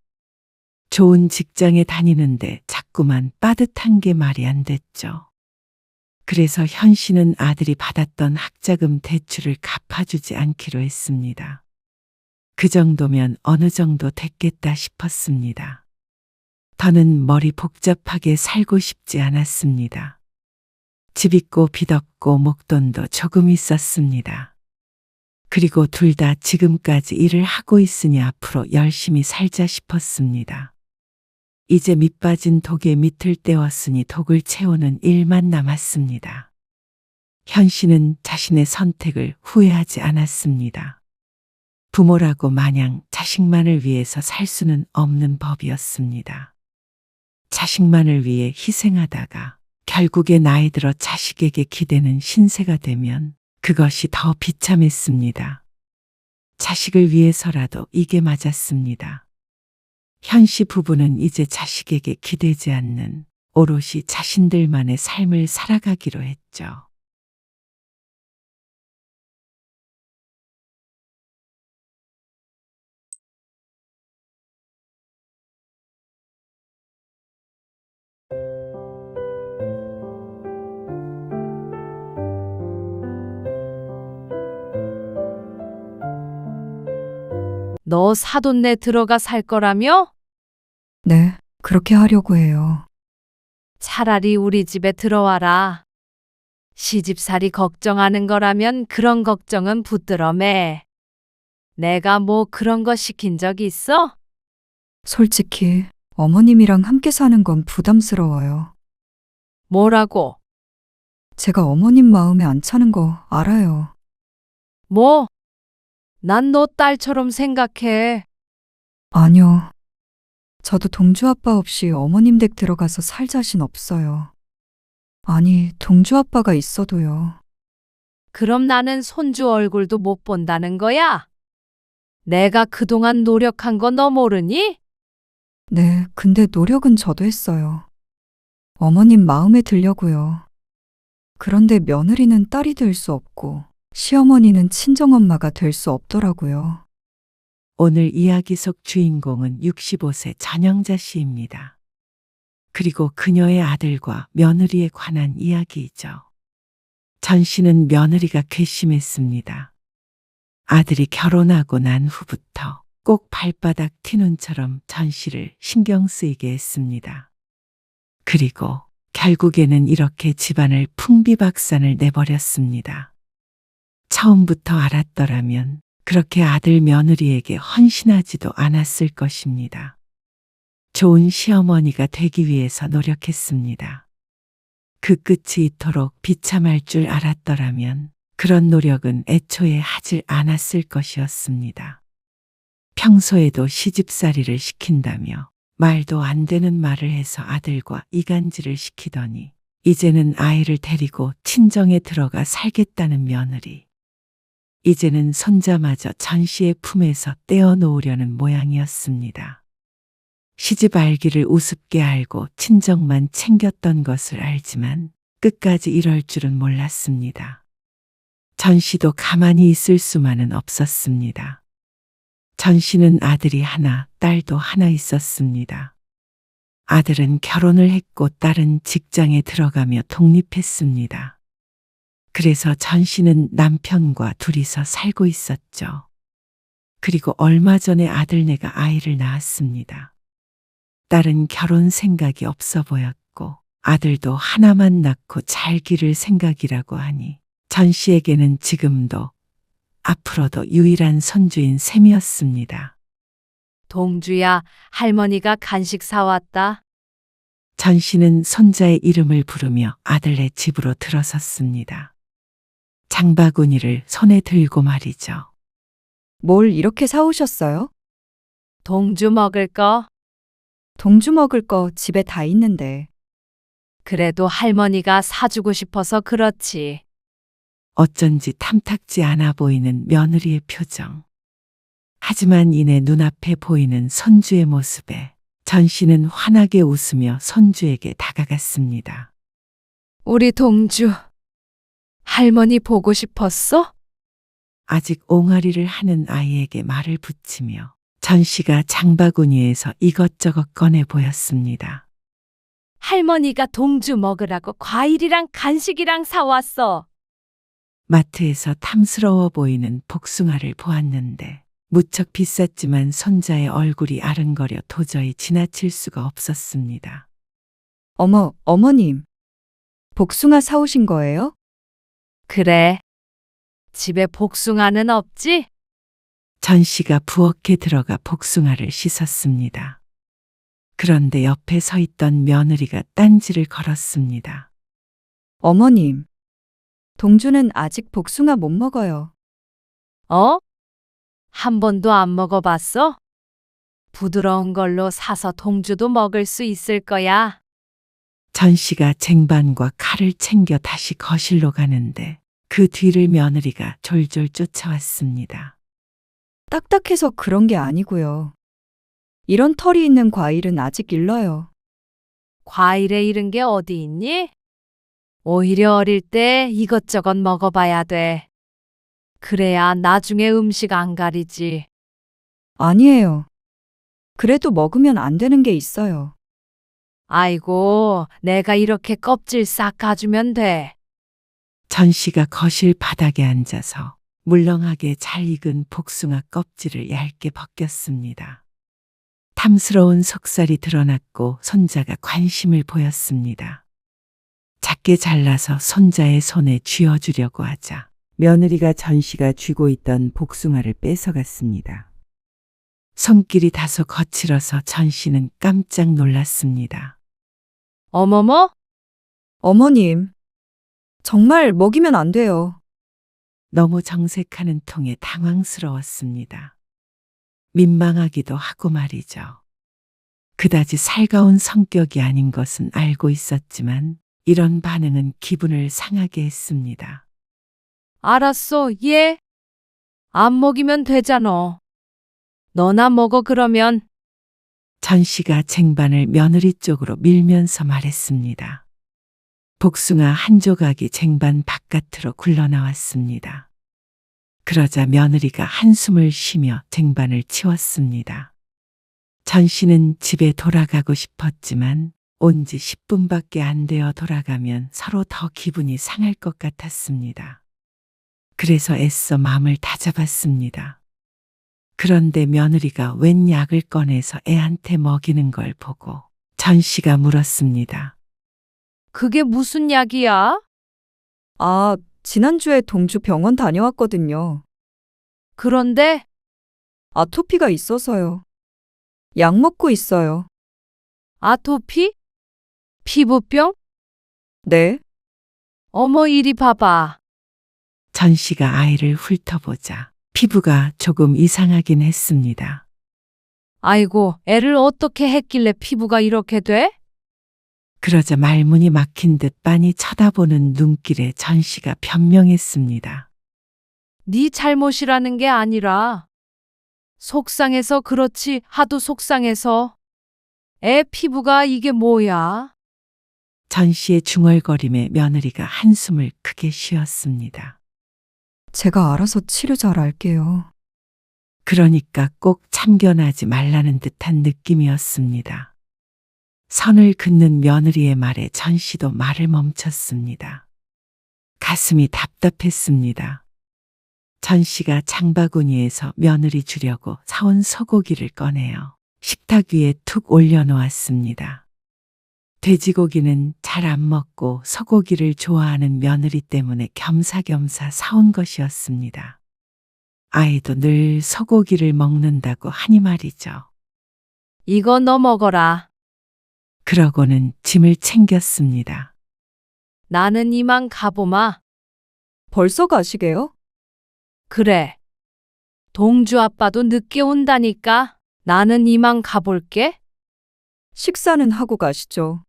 좋은 직장에 다니는데 자꾸만 빠듯한 게 말이 안 됐죠. 그래서 현 씨는 아들이 받았던 학자금 대출을 갚아주지 않기로 했습니다. 그 정도면 어느 정도 됐겠다 싶었습니다. 더는 머리 복잡하게 살고 싶지 않았습니다. 집 있고 빚 없고 목돈도 조금 있었습니다. 그리고 둘 다 지금까지 일을 하고 있으니 앞으로 열심히 살자 싶었습니다. 이제 밑 빠진 독에 밑을 떼었으니 독을 채우는 일만 남았습니다. 현 씨는 자신의 선택을 후회하지 않았습니다. 부모라고 마냥 자식만을 위해서 살 수는 없는 법이었습니다. 자식만을 위해 희생하다가 결국에 나이 들어 자식에게 기대는 신세가 되면 그것이 더 비참했습니다. 자식을 위해서라도 이게 맞았습니다. 현 씨 부부는 이제 자식에게 기대지 않는 오롯이 자신들만의 삶을 살아가기로 했죠. 너 사돈네 들어가 살 거라며? 네, 그렇게 하려고 해요. 차라리 우리 집에 들어와라. 시집살이 걱정하는 거라면 그런 걱정은 붙들어 매. 내가 뭐 그런 거 시킨 적 있어? 솔직히 어머님이랑 함께 사는 건 부담스러워요. 뭐라고? 제가 어머님 마음에 안 차는 거 알아요. 뭐? 난 너 딸처럼 생각해. 아니요. 저도 동주 아빠 없이 어머님 댁 들어가서 살 자신 없어요. 아니, 동주 아빠가 있어도요. 그럼 나는 손주 얼굴도 못 본다는 거야? 내가 그동안 노력한 거 너 모르니? 네, 근데 노력은 저도 했어요. 어머님 마음에 들려고요. 그런데 며느리는 딸이 될 수 없고 시어머니는 친정엄마가 될 수 없더라고요. 오늘 이야기 속 주인공은 65세 전영자 씨입니다. 그리고 그녀의 아들과 며느리에 관한 이야기이죠. 전 씨는 며느리가 괘씸했습니다. 아들이 결혼하고 난 후부터 꼭 발바닥 티눈처럼 전 씨를 신경 쓰이게 했습니다. 그리고 결국에는 이렇게 집안을 풍비박산을 내버렸습니다. 처음부터 알았더라면 그렇게 아들 며느리에게 헌신하지도 않았을 것입니다. 좋은 시어머니가 되기 위해서 노력했습니다. 그 끝이 이토록 비참할 줄 알았더라면 그런 노력은 애초에 하질 않았을 것이었습니다. 평소에도 시집살이를 시킨다며 말도 안 되는 말을 해서 아들과 이간질을 시키더니 이제는 아이를 데리고 친정에 들어가 살겠다는 며느리. 이제는 손자마저 전 씨의 품에서 떼어놓으려는 모양이었습니다. 시집 알기를 우습게 알고 친정만 챙겼던 것을 알지만 끝까지 이럴 줄은 몰랐습니다. 전 씨도 가만히 있을 수만은 없었습니다. 전 씨는 아들이 하나, 딸도 하나 있었습니다. 아들은 결혼을 했고 딸은 직장에 들어가며 독립했습니다. 그래서 전 씨는 남편과 둘이서 살고 있었죠. 그리고 얼마 전에 아들네가 아이를 낳았습니다. 딸은 결혼 생각이 없어 보였고 아들도 하나만 낳고 잘 기를 생각이라고 하니 전 씨에게는 지금도 앞으로도 유일한 손주인 셈이었습니다. 동주야, 할머니가 간식 사왔다. 전 씨는 손자의 이름을 부르며 아들네 집으로 들어섰습니다. 장바구니를 손에 들고 말이죠. 뭘 이렇게 사오셨어요? 동주 먹을 거? 동주 먹을 거 집에 다 있는데. 그래도 할머니가 사주고 싶어서 그렇지. 어쩐지 탐탁지 않아 보이는 며느리의 표정. 하지만 이내 눈앞에 보이는 손주의 모습에 전 씨는 환하게 웃으며 손주에게 다가갔습니다. 우리 동주, 할머니 보고 싶었어? 아직 옹알이를 하는 아이에게 말을 붙이며 전 씨가 장바구니에서 이것저것 꺼내 보였습니다. 할머니가 동주 먹으라고 과일이랑 간식이랑 사왔어. 마트에서 탐스러워 보이는 복숭아를 보았는데 무척 비쌌지만 손자의 얼굴이 아른거려 도저히 지나칠 수가 없었습니다. 어머님. 복숭아 사오신 거예요? 그래. 집에 복숭아는 없지? 전 씨가 부엌에 들어가 복숭아를 씻었습니다. 그런데 옆에 서 있던 며느리가 딴지를 걸었습니다. 어머님. 동주는 아직 복숭아 못 먹어요. 어? 한 번도 안 먹어봤어? 부드러운 걸로 사서 동주도 먹을 수 있을 거야. 전 씨가 쟁반과 칼을 챙겨 다시 거실로 가는데 그 뒤를 며느리가 졸졸 쫓아왔습니다. 딱딱해서 그런 게 아니고요. 이런 털이 있는 과일은 아직 일러요. 과일에 이른 게 어디 있니? 오히려 어릴 때 이것저것 먹어봐야 돼. 그래야 나중에 음식 안 가리지. 아니에요. 그래도 먹으면 안 되는 게 있어요. 아이고, 내가 이렇게 껍질 싹 가주면 돼. 전 씨가 거실 바닥에 앉아서 물렁하게 잘 익은 복숭아 껍질을 얇게 벗겼습니다. 탐스러운 속살이 드러났고 손자가 관심을 보였습니다. 작게 잘라서 손자의 손에 쥐어주려고 하자 며느리가 전 씨가 쥐고 있던 복숭아를 뺏어갔습니다. 손길이 다소 거칠어서 전 씨는 깜짝 놀랐습니다. 어머머? 어머님. 정말 먹이면 안 돼요. 너무 정색하는 통에 당황스러웠습니다. 민망하기도 하고 말이죠. 그다지 살가운 성격이 아닌 것은 알고 있었지만 이런 반응은 기분을 상하게 했습니다. 알았어, 얘. 안 먹이면 되잖아. 너나 먹어 그러면. 전 씨가 쟁반을 며느리 쪽으로 밀면서 말했습니다. 복숭아 한 조각이 쟁반 바깥으로 굴러나왔습니다. 그러자 며느리가 한숨을 쉬며 쟁반을 치웠습니다. 전 씨는 집에 돌아가고 싶었지만 온 지 10분밖에 안 되어 돌아가면 서로 더 기분이 상할 것 같았습니다. 그래서 애써 마음을 다잡았습니다. 그런데 며느리가 웬 약을 꺼내서 애한테 먹이는 걸 보고 전 씨가 물었습니다. 그게 무슨 약이야? 아, 지난주에 동주 병원 다녀왔거든요. 그런데 아토피가 있어서요. 약 먹고 있어요. 아토피? 피부병? 네? 어머, 이리 봐봐. 전 씨가 아이를 훑어보자 피부가 조금 이상하긴 했습니다. 아이고, 애를 어떻게 했길래 피부가 이렇게 돼? 그러자 말문이 막힌 듯 빤히 쳐다보는 눈길에 전 씨가 변명했습니다. 네 잘못이라는 게 아니라 속상해서 그렇지, 하도 속상해서. 애 피부가 이게 뭐야? 전 씨의 중얼거림에 며느리가 한숨을 크게 쉬었습니다. 제가 알아서 치료 잘 할게요. 그러니까 꼭 참견하지 말라는 듯한 느낌이었습니다. 선을 긋는 며느리의 말에 전 씨도 말을 멈췄습니다. 가슴이 답답했습니다. 전 씨가 장바구니에서 며느리 주려고 사온 소고기를 꺼내어 식탁 위에 툭 올려놓았습니다. 돼지고기는 잘 안 먹고 소고기를 좋아하는 며느리 때문에 겸사겸사 사온 것이었습니다. 아이도 늘 소고기를 먹는다고 하니 말이죠. 이거 너 먹어라. 그러고는 짐을 챙겼습니다. 나는 이만 가보마. 벌써 가시게요? 그래. 동주 아빠도 늦게 온다니까. 나는 이만 가볼게. 식사는 하고 가시죠.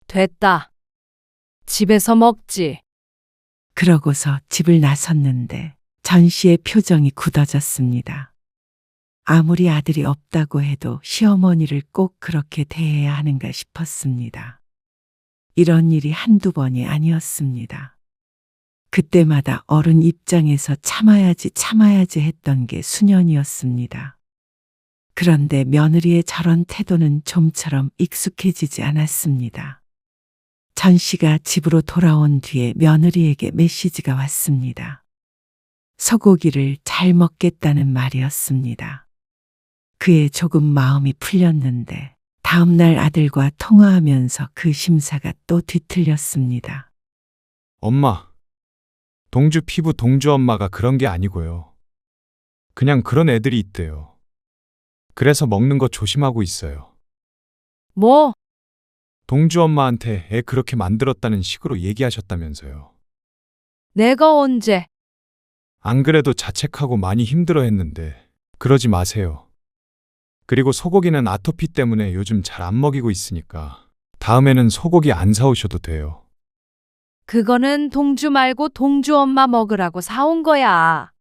됐다. 집에서 먹지. 그러고서 집을 나섰는데 전 씨의 표정이 굳어졌습니다. 아무리 아들이 없다고 해도 시어머니를 꼭 그렇게 대해야 하는가 싶었습니다. 이런 일이 한두 번이 아니었습니다. 그때마다 어른 입장에서 참아야지 했던 게 수년이었습니다. 그런데 며느리의 저런 태도는 좀처럼 익숙해지지 않았습니다. 전 씨가 집으로 돌아온 뒤에 며느리에게 메시지가 왔습니다. 소고기를 잘 먹겠다는 말이었습니다. 그의 조금 마음이 풀렸는데 다음날 아들과 통화하면서 그 심사가 또 뒤틀렸습니다. 엄마, 동주 피부 동주 엄마가 그런 게 아니고요. 그냥 그런 애들이 있대요. 그래서 먹는 거 조심하고 있어요. 뭐? 동주 엄마한테 애 그렇게 만들었다는 식으로 얘기하셨다면서요. 내가 언제? 안 그래도 자책하고 많이 힘들어 했는데 그러지 마세요. 그리고 소고기는 아토피 때문에 요즘 잘 안 먹이고 있으니까 다음에는 소고기 안 사오셔도 돼요. 그거는 동주 말고 동주 엄마 먹으라고 사온 거야.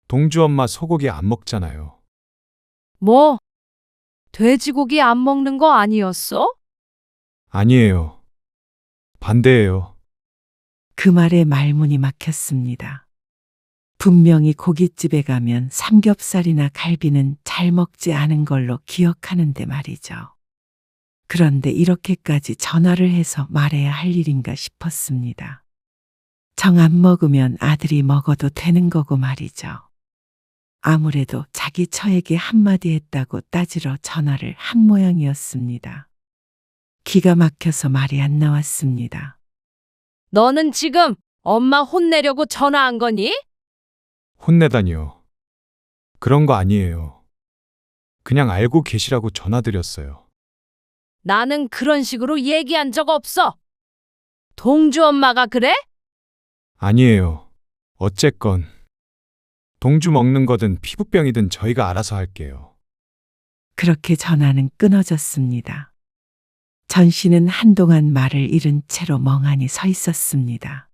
동주 엄마 소고기 안 먹잖아요. 뭐? 돼지고기 안 먹는 거 아니었어? 아니에요. 반대예요. 그 말에 말문이 막혔습니다. 분명히 고깃집에 가면 삼겹살이나 갈비는 잘 먹지 않은 걸로 기억하는데 말이죠. 그런데 이렇게까지 전화를 해서 말해야 할 일인가 싶었습니다. 정 안 먹으면 아들이 먹어도 되는 거고 말이죠. 아무래도 자기 처에게 한마디 했다고 따지러 전화를 한 모양이었습니다. 기가 막혀서 말이 안 나왔습니다. 너는 지금 엄마 혼내려고 전화한 거니? 혼내다니요. 그런 거 아니에요. 그냥 알고 계시라고 전화드렸어요. 나는 그런 식으로 얘기한 적 없어. 동주 엄마가 그래? 아니에요. 어쨌건 동주 먹는 거든 피부병이든 저희가 알아서 할게요. 그렇게 전화는 끊어졌습니다. 전 씨는 한동안 말을 잃은 채로 멍하니 서 있었습니다.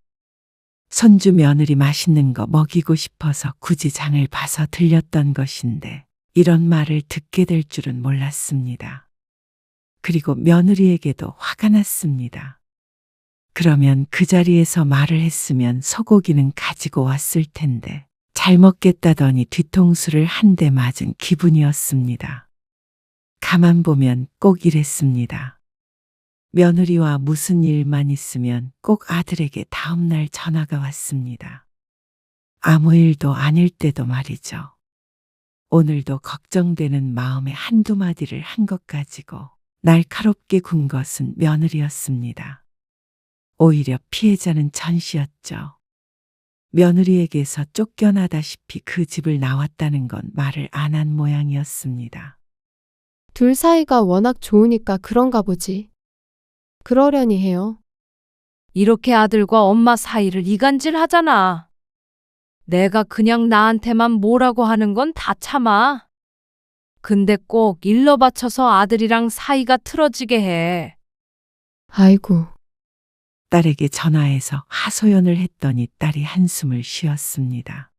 손주 며느리 맛있는 거 먹이고 싶어서 굳이 장을 봐서 들렸던 것인데 이런 말을 듣게 될 줄은 몰랐습니다. 그리고 며느리에게도 화가 났습니다. 그러면 그 자리에서 말을 했으면 소고기는 가지고 왔을 텐데 잘 먹겠다더니 뒤통수를 한 대 맞은 기분이었습니다. 가만 보면 꼭 이랬습니다. 며느리와 무슨 일만 있으면 꼭 아들에게 다음날 전화가 왔습니다. 아무 일도 아닐 때도 말이죠. 오늘도 걱정되는 마음에 한두 마디를 한 것 가지고 날카롭게 군 것은 며느리였습니다. 오히려 피해자는 전 씨였죠. 며느리에게서 쫓겨나다시피 그 집을 나왔다는 건 말을 안 한 모양이었습니다. 둘 사이가 워낙 좋으니까 그런가 보지. 그러려니 해요. 이렇게 아들과 엄마 사이를 이간질 하잖아. 내가 그냥 나한테만 뭐라고 하는 건 다 참아. 근데 꼭 일러 바쳐서 아들이랑 사이가 틀어지게 해. 아이고, 딸에게 전화해서 하소연을 했더니 딸이 한숨을 쉬었습니다.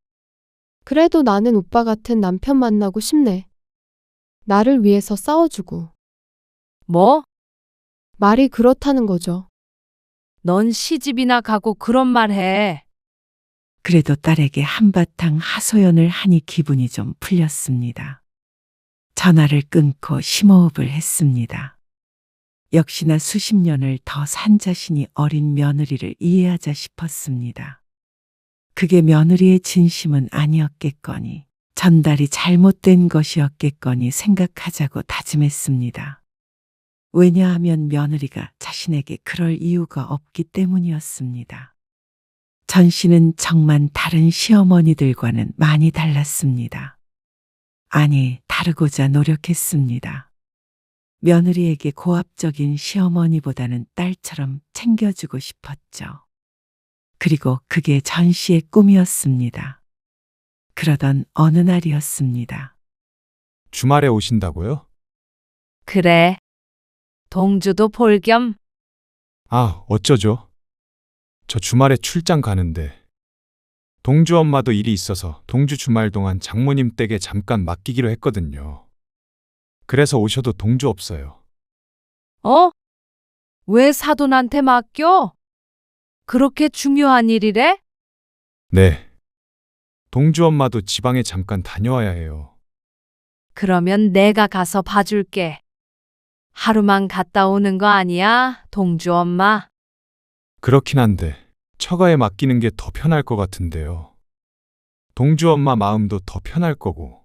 그래도 나는 오빠 같은 남편 만나고 싶네. 나를 위해서 싸워주고 뭐? 말이 그렇다는 거죠. 넌 시집이나 가고 그런 말 해. 그래도 딸에게 한바탕 하소연을 하니 기분이 좀 풀렸습니다. 전화를 끊고 심호흡을 했습니다. 역시나 수십 년을 더 산 자신이 어린 며느리를 이해하자 싶었습니다. 그게 며느리의 진심은 아니었겠거니, 전달이 잘못된 것이었겠거니 생각하자고 다짐했습니다. 왜냐하면 며느리가 자신에게 그럴 이유가 없기 때문이었습니다. 전 씨는 정말 다른 시어머니들과는 많이 달랐습니다. 아니, 다르고자 노력했습니다. 며느리에게 고압적인 시어머니보다는 딸처럼 챙겨주고 싶었죠. 그리고 그게 전 씨의 꿈이었습니다. 그러던 어느 날이었습니다. 주말에 오신다고요? 그래. 동주도 볼 겸. 아, 어쩌죠? 저 주말에 출장 가는데. 동주 엄마도 일이 있어서 동주 주말 동안 장모님 댁에 잠깐 맡기기로 했거든요. 그래서 오셔도 동주 없어요. 어? 왜 사돈한테 맡겨? 그렇게 중요한 일이래? 네. 동주 엄마도 지방에 잠깐 다녀와야 해요. 그러면 내가 가서 봐줄게. 하루만 갔다 오는 거 아니야, 동주 엄마? 그렇긴 한데 처가에 맡기는 게 더 편할 것 같은데요. 동주 엄마 마음도 더 편할 거고.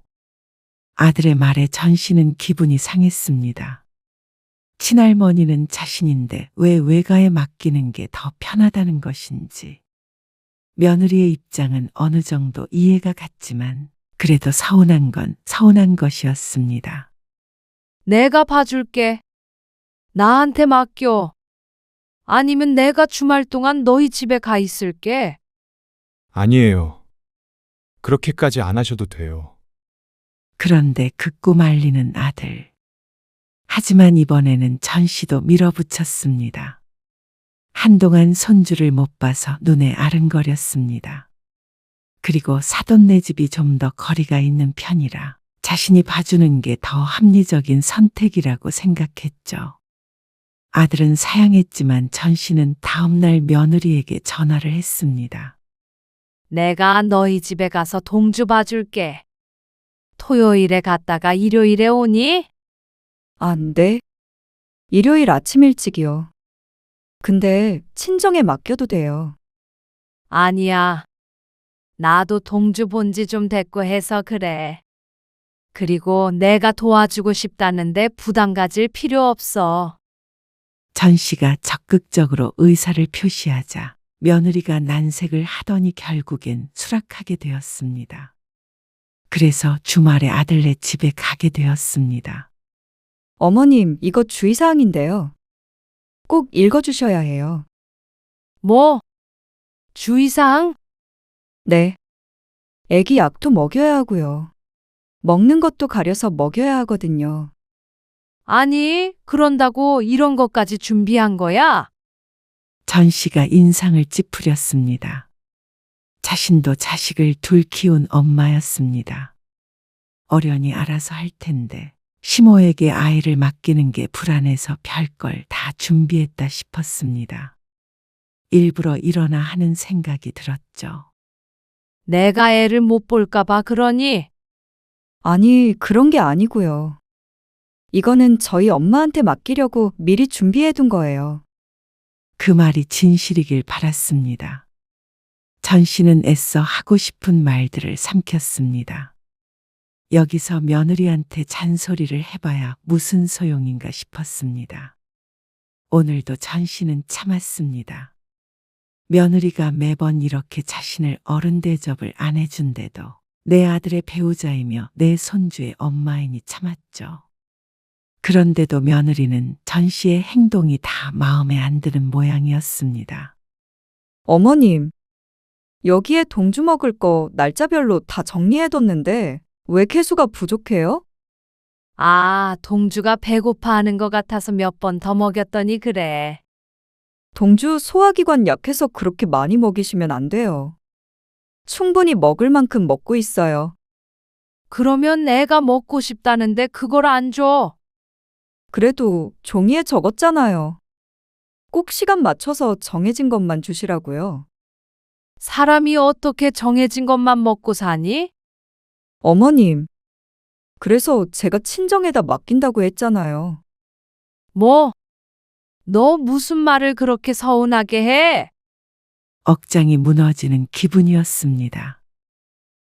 아들의 말에 전 씨는 기분이 상했습니다. 친할머니는 자신인데 왜 외가에 맡기는 게 더 편하다는 것인지. 며느리의 입장은 어느 정도 이해가 갔지만 그래도 서운한 건 서운한 것이었습니다. 내가 봐줄게. 나한테 맡겨. 아니면 내가 주말 동안 너희 집에 가 있을게. 아니에요. 그렇게까지 안 하셔도 돼요. 그런데 극구 말리는 아들. 하지만 이번에는 전 씨도 밀어붙였습니다. 한동안 손주를 못 봐서 눈에 아른거렸습니다. 그리고 사돈네 집이 좀 더 거리가 있는 편이라 자신이 봐주는 게 더 합리적인 선택이라고 생각했죠. 아들은 사양했지만 전 씨는 다음날 며느리에게 전화를 했습니다. 내가 너희 집에 가서 동주 봐줄게. 토요일에 갔다가 일요일에 오니? 안 돼. 일요일 아침 일찍이요. 근데 친정에 맡겨도 돼요. 아니야. 나도 동주 본 지 좀 됐고 해서 그래. 그리고 내가 도와주고 싶다는데 부담 가질 필요 없어. 전 씨가 적극적으로 의사를 표시하자 며느리가 난색을 하더니 결국엔 수락하게 되었습니다. 그래서 주말에 아들네 집에 가게 되었습니다. 어머님, 이거 주의사항인데요. 꼭 읽어주셔야 해요. 뭐? 주의사항? 네. 애기 약도 먹여야 하고요. 먹는 것도 가려서 먹여야 하거든요. 아니, 그런다고 이런 것까지 준비한 거야? 전 씨가 인상을 찌푸렸습니다. 자신도 자식을 둘 키운 엄마였습니다. 어련히 알아서 할 텐데 시모에게 아이를 맡기는 게 불안해서 별걸 다 준비했다 싶었습니다. 일부러 일어나 하는 생각이 들었죠. 내가 애를 못 볼까봐 그러니? 아니, 그런 게 아니고요. 이거는 저희 엄마한테 맡기려고 미리 준비해둔 거예요. 그 말이 진실이길 바랐습니다. 전 씨는 애써 하고 싶은 말들을 삼켰습니다. 여기서 며느리한테 잔소리를 해봐야 무슨 소용인가 싶었습니다. 오늘도 전 씨는 참았습니다. 며느리가 매번 이렇게 자신을 어른 대접을 안 해준데도 내 아들의 배우자이며 내 손주의 엄마이니 참았죠. 그런데도 며느리는 전 씨의 행동이 다 마음에 안 드는 모양이었습니다. 어머님, 여기에 동주 먹을 거 날짜별로 다 정리해뒀는데 왜 개수가 부족해요? 아, 동주가 배고파하는 것 같아서 몇 번 더 먹였더니 그래. 동주 소화기관 약해서 그렇게 많이 먹이시면 안 돼요. 충분히 먹을 만큼 먹고 있어요. 그러면 애가 먹고 싶다는데 그걸 안 줘. 그래도 종이에 적었잖아요. 꼭 시간 맞춰서 정해진 것만 주시라고요. 사람이 어떻게 정해진 것만 먹고 사니? 어머님, 그래서 제가 친정에다 맡긴다고 했잖아요. 뭐? 너 무슨 말을 그렇게 서운하게 해? 억장이 무너지는 기분이었습니다.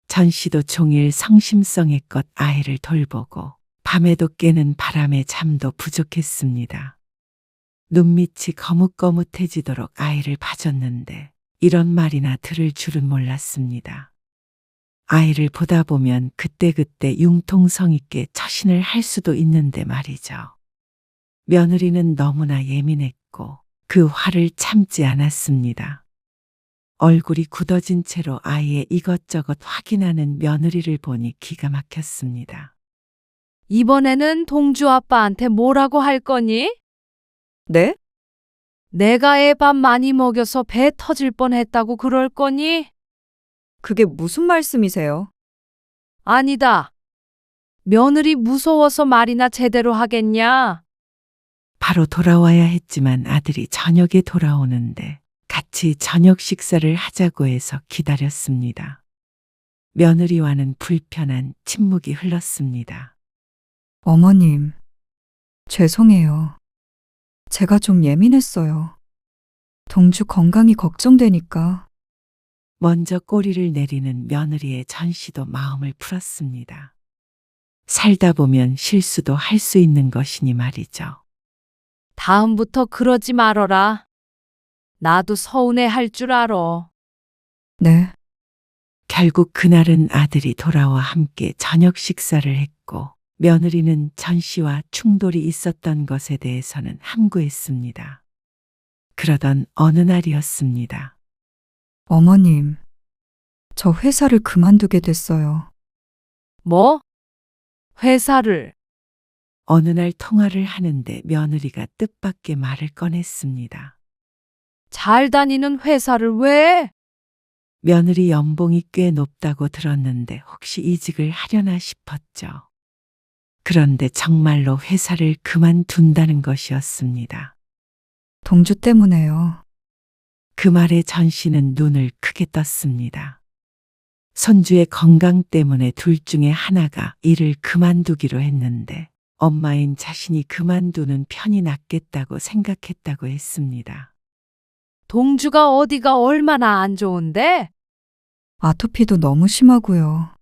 전 씨도 종일 성심성의껏 아이를 돌보고 밤에도 깨는 바람에 잠도 부족했습니다. 눈밑이 거뭇거뭇해지도록 아이를 봐줬는데 이런 말이나 들을 줄은 몰랐습니다. 아이를 보다 보면 그때그때 융통성 있게 처신을 할 수도 있는데 말이죠. 며느리는 너무나 예민했고 그 화를 참지 않았습니다. 얼굴이 굳어진 채로 아이의 이것저것 확인하는 며느리를 보니 기가 막혔습니다. 이번에는 동주 아빠한테 뭐라고 할 거니? 네? 내가 애 밥 많이 먹여서 배 터질 뻔했다고 그럴 거니? 그게 무슨 말씀이세요? 아니다. 며느리 무서워서 말이나 제대로 하겠냐? 바로 돌아와야 했지만 아들이 저녁에 돌아오는데 같이 저녁 식사를 하자고 해서 기다렸습니다. 며느리와는 불편한 침묵이 흘렀습니다. 어머님, 죄송해요. 제가 좀 예민했어요. 동주 건강이 걱정되니까. 먼저 꼬리를 내리는 며느리의 전 씨도 마음을 풀었습니다. 살다 보면 실수도 할 수 있는 것이니 말이죠. 다음부터 그러지 말어라. 나도 서운해 할 줄 알아. 네, 결국 그날은 아들이 돌아와 함께 저녁 식사를 했고 며느리는 전 씨와 충돌이 있었던 것에 대해서는 함구했습니다. 그러던 어느 날이었습니다. 어머님, 저 회사를 그만두게 됐어요. 뭐? 회사를. 어느 날 통화를 하는데 며느리가 뜻밖의 말을 꺼냈습니다. 잘 다니는 회사를 왜? 며느리 연봉이 꽤 높다고 들었는데 혹시 이직을 하려나 싶었죠. 그런데 정말로 회사를 그만둔다는 것이었습니다. 동주 때문에요. 그 말에 전 씨는 눈을 크게 떴습니다. 손주의 건강 때문에 둘 중에 하나가 일을 그만두기로 했는데 엄마인 자신이 그만두는 편이 낫겠다고 생각했다고 했습니다. 동주가 어디가 얼마나 안 좋은데? 아토피도 너무 심하고요.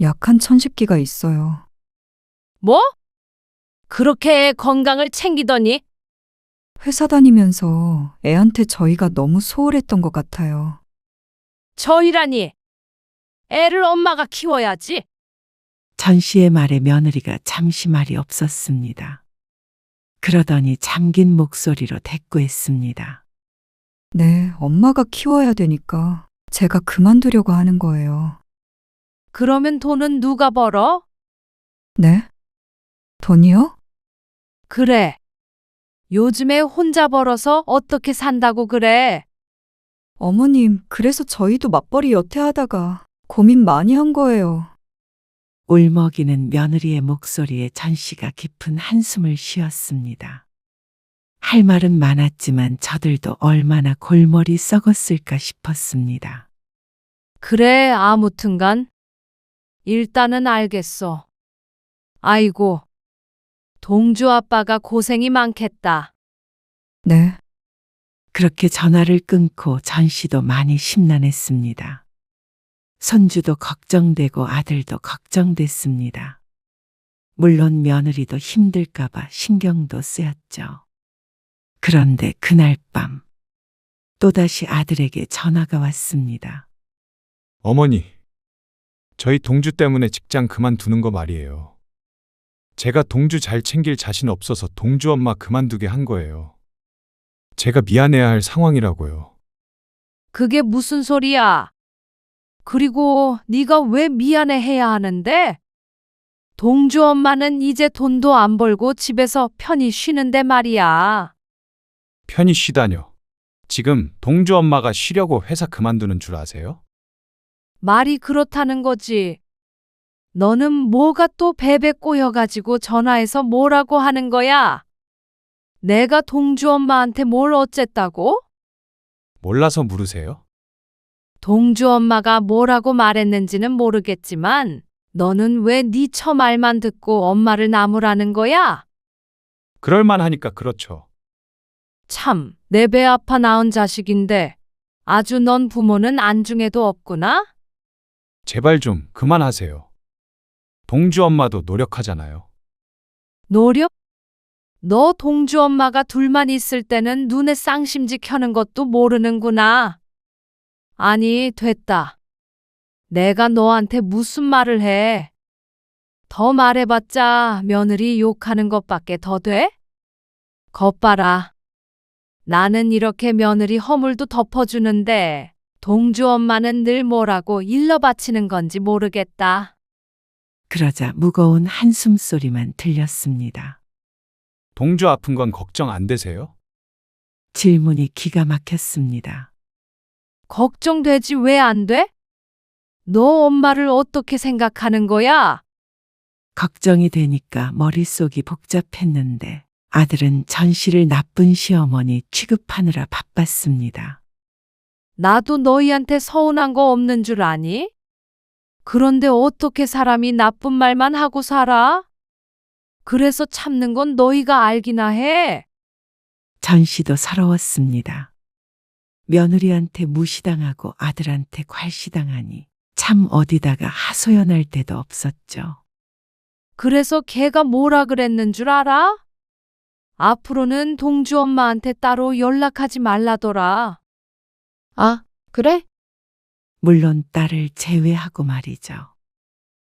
약한 천식기가 있어요. 뭐? 그렇게 애 건강을 챙기더니? 회사 다니면서 애한테 저희가 너무 소홀했던 것 같아요. 저희라니. 애를 엄마가 키워야지. 전 씨의 말에 며느리가 잠시 말이 없었습니다. 그러더니 잠긴 목소리로 대꾸했습니다. 네, 엄마가 키워야 되니까 제가 그만두려고 하는 거예요. 그러면 돈은 누가 벌어? 네? 돈이요? 그래. 요즘에 혼자 벌어서 어떻게 산다고 그래? 어머님, 그래서 저희도 맞벌이 여태 하다가 고민 많이 한 거예요. 울먹이는 며느리의 목소리에 전 씨가 깊은 한숨을 쉬었습니다. 할 말은 많았지만 저들도 얼마나 골머리 썩었을까 싶었습니다. 그래, 아무튼간. 일단은 알겠어. 아이고, 동주 아빠가 고생이 많겠다. 네, 그렇게 전화를 끊고 전 씨도 많이 심란했습니다. 손주도 걱정되고 아들도 걱정됐습니다. 물론 며느리도 힘들까봐 신경도 쓰였죠. 그런데 그날 밤 또다시 아들에게 전화가 왔습니다. 어머니, 저희 동주 때문에 직장 그만두는 거 말이에요. 제가 동주 잘 챙길 자신 없어서 동주 엄마 그만두게 한 거예요. 제가 미안해야 할 상황이라고요. 그게 무슨 소리야? 그리고 네가 왜 미안해해야 하는데? 동주 엄마는 이제 돈도 안 벌고 집에서 편히 쉬는데 말이야. 편히 쉬다뇨. 지금 동주 엄마가 쉬려고 회사 그만두는 줄 아세요? 말이 그렇다는 거지. 너는 뭐가 또 베베 꼬여가지고 전화해서 뭐라고 하는 거야? 내가 동주 엄마한테 뭘 어쨌다고? 몰라서 물으세요? 동주 엄마가 뭐라고 말했는지는 모르겠지만 너는 왜 네 처 말만 듣고 엄마를 나무라는 거야? 그럴만하니까 그렇죠. 참, 내 배 아파 낳은 자식인데 아주 넌 부모는 안중에도 없구나? 제발 좀 그만하세요. 동주 엄마도 노력하잖아요. 노력? 너 동주 엄마가 둘만 있을 때는 눈에 쌍심지 켜는 것도 모르는구나. 아니, 됐다. 내가 너한테 무슨 말을 해? 더 말해봤자 며느리 욕하는 것밖에 더 돼? 겉봐라. 나는 이렇게 며느리 허물도 덮어주는데 동주 엄마는 늘 뭐라고 일러 바치는 건지 모르겠다. 그러자 무거운 한숨 소리만 들렸습니다. 동주 아픈 건 걱정 안 되세요? 질문이 기가 막혔습니다. 걱정되지 왜 안 돼? 너 엄마를 어떻게 생각하는 거야? 걱정이 되니까 머릿속이 복잡했는데 아들은 전씨를 나쁜 시어머니 취급하느라 바빴습니다. 나도 너희한테 서운한 거 없는 줄 아니? 그런데 어떻게 사람이 나쁜 말만 하고 살아? 그래서 참는 건 너희가 알기나 해. 전씨도 서러웠습니다. 며느리한테 무시당하고 아들한테 괄시당하니 참 어디다가 하소연할 데도 없었죠. 그래서 걔가 뭐라 그랬는 줄 알아? 앞으로는 동주 엄마한테 따로 연락하지 말라더라. 아, 그래? 물론 딸을 제외하고 말이죠.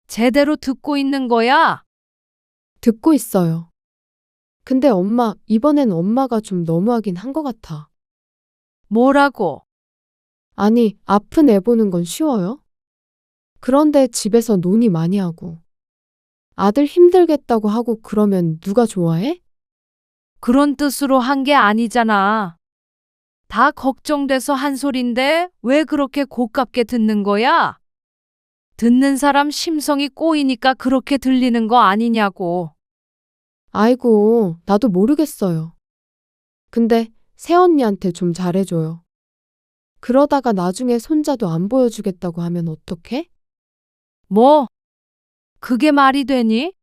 제대로 듣고 있는 거야? 듣고 있어요. 근데 엄마, 이번엔 엄마가 좀 너무하긴 한 것 같아. 뭐라고? 아니, 아픈 애 보는 건 쉬워요? 그런데 집에서 논의 많이 하고. 아들 힘들겠다고 하고 그러면 누가 좋아해? 그런 뜻으로 한 게 아니잖아. 다 걱정돼서 한 소린데 왜 그렇게 고깝게 듣는 거야? 듣는 사람 심성이 꼬이니까 그렇게 들리는 거 아니냐고. 아이고, 나도 모르겠어요. 근데 새언니한테 좀 잘해줘요. 그러다가 나중에 손자도 안 보여주겠다고 하면 어떡해? 뭐? 그게 말이 되니?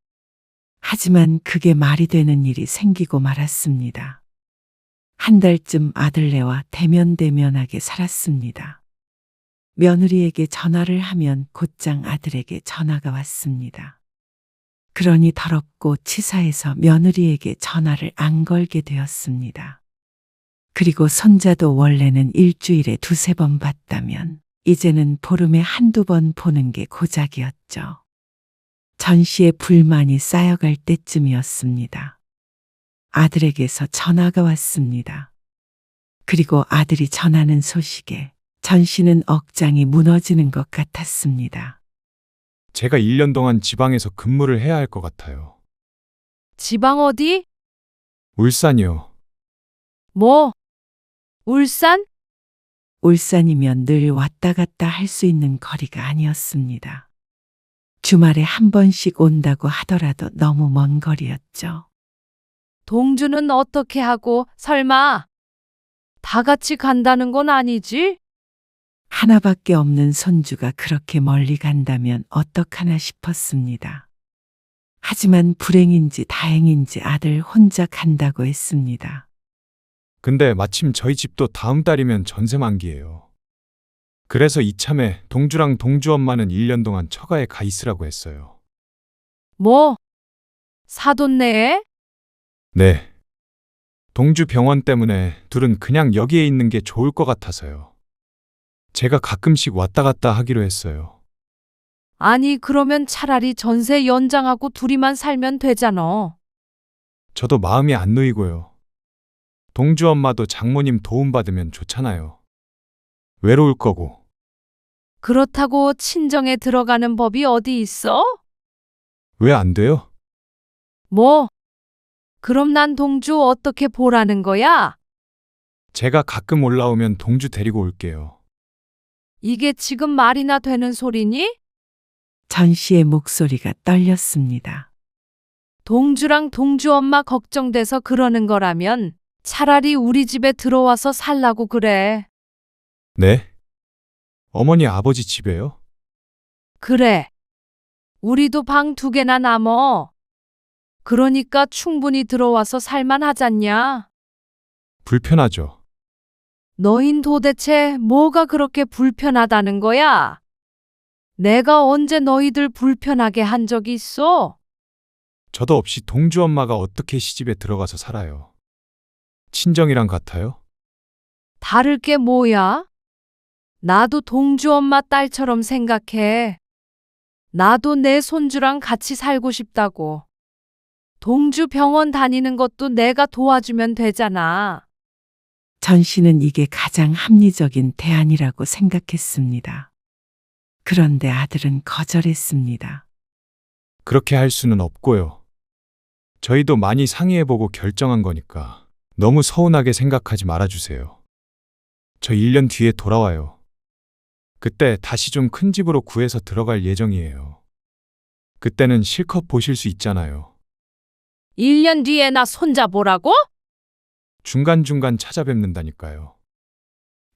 하지만 그게 말이 되는 일이 생기고 말았습니다. 한 달쯤 아들네와 대면대면하게 살았습니다. 며느리에게 전화를 하면 곧장 아들에게 전화가 왔습니다. 그러니 더럽고 치사해서 며느리에게 전화를 안 걸게 되었습니다. 그리고 손자도 원래는 일주일에 2~3번 봤다면 이제는 보름에 1~2번 보는 게 고작이었죠. 전씨의 불만이 쌓여갈 때쯤이었습니다. 아들에게서 전화가 왔습니다. 그리고 아들이 전하는 소식에 전씨는 억장이 무너지는 것 같았습니다. 제가 1년 동안 지방에서 근무를 해야 할 것 같아요. 지방 어디? 울산이요. 뭐? 울산? 울산이면 늘 왔다 갔다 할 수 있는 거리가 아니었습니다. 주말에 한 번씩 온다고 하더라도 너무 먼 거리였죠. 동주는 어떻게 하고 설마 다 같이 간다는 건 아니지? 하나밖에 없는 손주가 그렇게 멀리 간다면 어떡하나 싶었습니다. 하지만 불행인지 다행인지 아들 혼자 간다고 했습니다. 근데 마침 저희 집도 다음 달이면 전세 만기예요. 그래서 이참에 동주랑 동주 엄마는 1년 동안 처가에 가 있으라고 했어요. 뭐? 사돈 내에? 네. 동주 병원 때문에 둘은 그냥 여기에 있는 게 좋을 것 같아서요. 제가 가끔씩 왔다 갔다 하기로 했어요. 아니, 그러면 차라리 전세 연장하고 둘이만 살면 되잖아. 저도 마음이 안 놓이고요. 동주 엄마도 장모님 도움받으면 좋잖아요. 외로울 거고. 그렇다고 친정에 들어가는 법이 어디 있어? 왜 안 돼요? 뭐? 그럼 난 동주 어떻게 보라는 거야? 제가 가끔 올라오면 동주 데리고 올게요. 이게 지금 말이나 되는 소리니? 전 씨의 목소리가 떨렸습니다. 동주랑 동주 엄마 걱정돼서 그러는 거라면 차라리 우리 집에 들어와서 살라고 그래. 네? 어머니 아버지 집에요? 그래. 우리도 방 2개나 남어. 그러니까 충분히 들어와서 살만 하잖냐? 불편하죠. 너흰 도대체 뭐가 그렇게 불편하다는 거야? 내가 언제 너희들 불편하게 한 적이 있어? 저도 없이 동주 엄마가 어떻게 시집에 들어가서 살아요? 친정이랑 같아요? 다를 게 뭐야? 나도 동주 엄마 딸처럼 생각해. 나도 내 손주랑 같이 살고 싶다고. 동주 병원 다니는 것도 내가 도와주면 되잖아. 전 씨는 이게 가장 합리적인 대안이라고 생각했습니다. 그런데 아들은 거절했습니다. 그렇게 할 수는 없고요. 저희도 많이 상의해보고 결정한 거니까 너무 서운하게 생각하지 말아주세요. 저 1년 뒤에 돌아와요. 그때 다시 좀 큰 집으로 구해서 들어갈 예정이에요. 그때는 실컷 보실 수 있잖아요. 1년 뒤에 나 손자 보라고? 중간중간 찾아뵙는다니까요.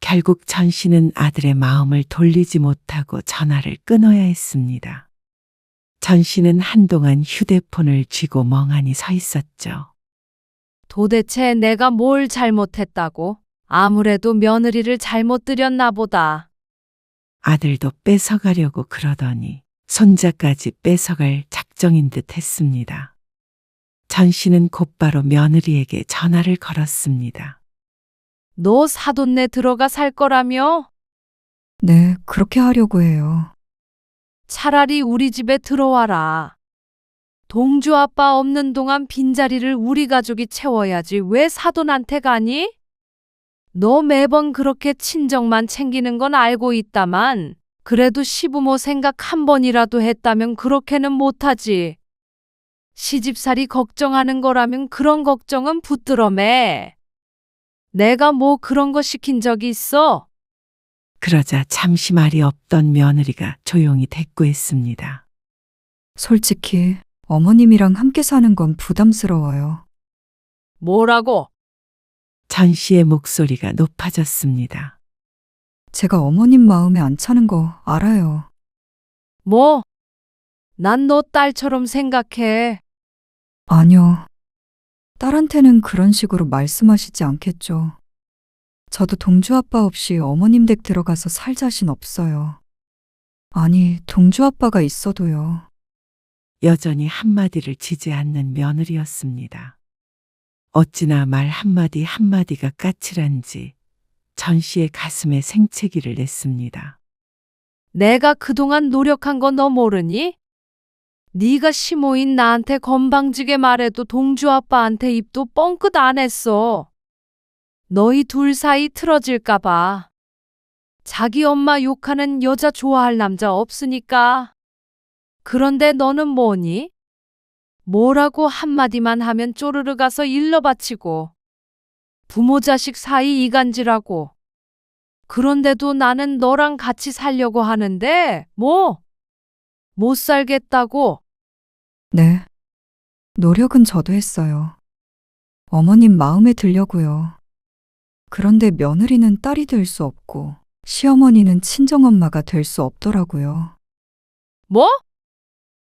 결국 전 씨는 아들의 마음을 돌리지 못하고 전화를 끊어야 했습니다. 전 씨는 한동안 휴대폰을 쥐고 멍하니 서 있었죠. 도대체 내가 뭘 잘못했다고? 아무래도 며느리를 잘못 들였나 보다. 아들도 뺏어가려고 그러더니 손자까지 뺏어갈 작정인 듯 했습니다. 전 씨는 곧바로 며느리에게 전화를 걸었습니다. 너 사돈네 들어가 살 거라며? 네, 그렇게 하려고 해요. 차라리 우리 집에 들어와라. 동주 아빠 없는 동안 빈자리를 우리 가족이 채워야지 왜 사돈한테 가니? 너 매번 그렇게 친정만 챙기는 건 알고 있다만 그래도 시부모 생각 한 번이라도 했다면 그렇게는 못하지. 시집살이 걱정하는 거라면 그런 걱정은 붙들어매. 내가 뭐 그런 거 시킨 적이 있어? 그러자 잠시 말이 없던 며느리가 조용히 대꾸했습니다. 솔직히 어머님이랑 함께 사는 건 부담스러워요. 뭐라고? 전 씨의 목소리가 높아졌습니다. 제가 어머님 마음에 안 차는 거 알아요. 뭐? 난 너 딸처럼 생각해. 아니요. 딸한테는 그런 식으로 말씀하시지 않겠죠. 저도 동주 아빠 없이 어머님 댁 들어가서 살 자신 없어요. 아니, 동주 아빠가 있어도요. 여전히 한마디를 지지 않는 며느리였습니다. 어찌나 말 한마디 한마디가 까칠한지 전 씨의 가슴에 생채기를 냈습니다. 내가 그동안 노력한 거 너 모르니? 네가 시모인 나한테 건방지게 말해도 동주 아빠한테 입도 뻥끗 안 했어. 너희 둘 사이 틀어질까 봐. 자기 엄마 욕하는 여자 좋아할 남자 없으니까. 그런데 너는 뭐니? 뭐라고 한마디만 하면 쪼르르 가서 일러 바치고. 부모 자식 사이 이간질하고. 그런데도 나는 너랑 같이 살려고 하는데 뭐? 못 살겠다고? 네. 노력은 저도 했어요. 어머님 마음에 들려고요. 그런데 며느리는 딸이 될 수 없고 시어머니는 친정엄마가 될 수 없더라고요. 뭐?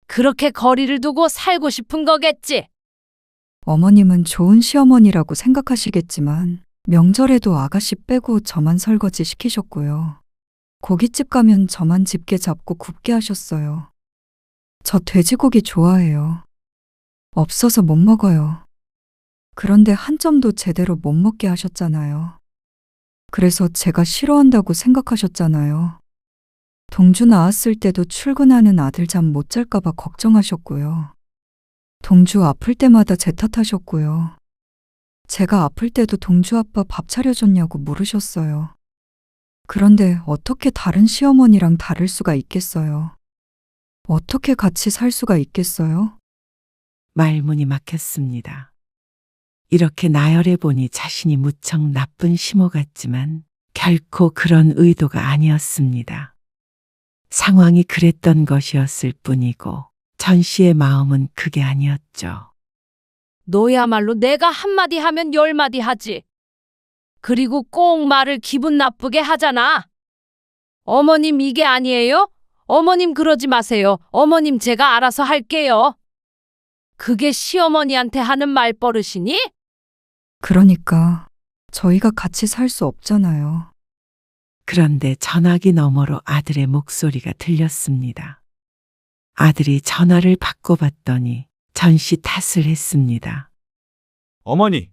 그렇게 거리를 두고 살고 싶은 거겠지? 어머님은 좋은 시어머니라고 생각하시겠지만 명절에도 아가씨 빼고 저만 설거지 시키셨고요. 고깃집 가면 저만 집게 잡고 굽게 하셨어요. 저 돼지고기 좋아해요. 없어서 못 먹어요. 그런데 한 점도 제대로 못 먹게 하셨잖아요. 그래서 제가 싫어한다고 생각하셨잖아요. 동주 낳았을 때도 출근하는 아들 잠 못 잘까봐 걱정하셨고요. 동주 아플 때마다 제 탓하셨고요. 제가 아플 때도 동주 아빠 밥 차려줬냐고 물으셨어요. 그런데 어떻게 다른 시어머니랑 다를 수가 있겠어요? 어떻게 같이 살 수가 있겠어요? 말문이 막혔습니다. 이렇게 나열해 보니 자신이 무척 나쁜 시모 같지만 결코 그런 의도가 아니었습니다. 상황이 그랬던 것이었을 뿐이고 전 씨의 마음은 그게 아니었죠. 너야말로 내가 한마디 하면 열마디 하지. 그리고 꼭 말을 기분 나쁘게 하잖아. 어머님 이게 아니에요? 어머님 그러지 마세요. 어머님 제가 알아서 할게요. 그게 시어머니한테 하는 말버릇이니? 그러니까 저희가 같이 살 수 없잖아요. 그런데 전화기 너머로 아들의 목소리가 들렸습니다. 아들이 전화를 바꿔봤더니 전 씨 탓을 했습니다. 어머니,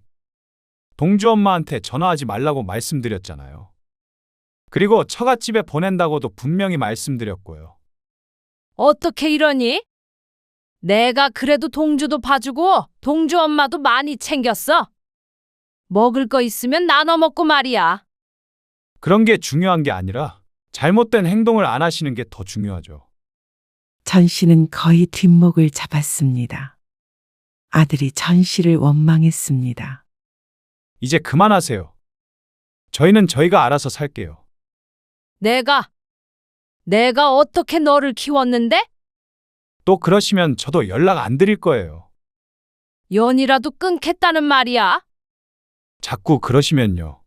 동주 엄마한테 전화하지 말라고 말씀드렸잖아요. 그리고 처갓집에 보낸다고도 분명히 말씀드렸고요. 어떻게 이러니? 내가 그래도 동주도 봐주고 동주 엄마도 많이 챙겼어. 먹을 거 있으면 나눠 먹고 말이야. 그런 게 중요한 게 아니라 잘못된 행동을 안 하시는 게 더 중요하죠. 전 씨는 거의 뒷목을 잡았습니다. 아들이 전 씨를 원망했습니다. 이제 그만하세요. 저희는 저희가 알아서 살게요. 내가 어떻게 너를 키웠는데? 또 그러시면 저도 연락 안 드릴 거예요. 연이라도 끊겠다는 말이야. 자꾸 그러시면요.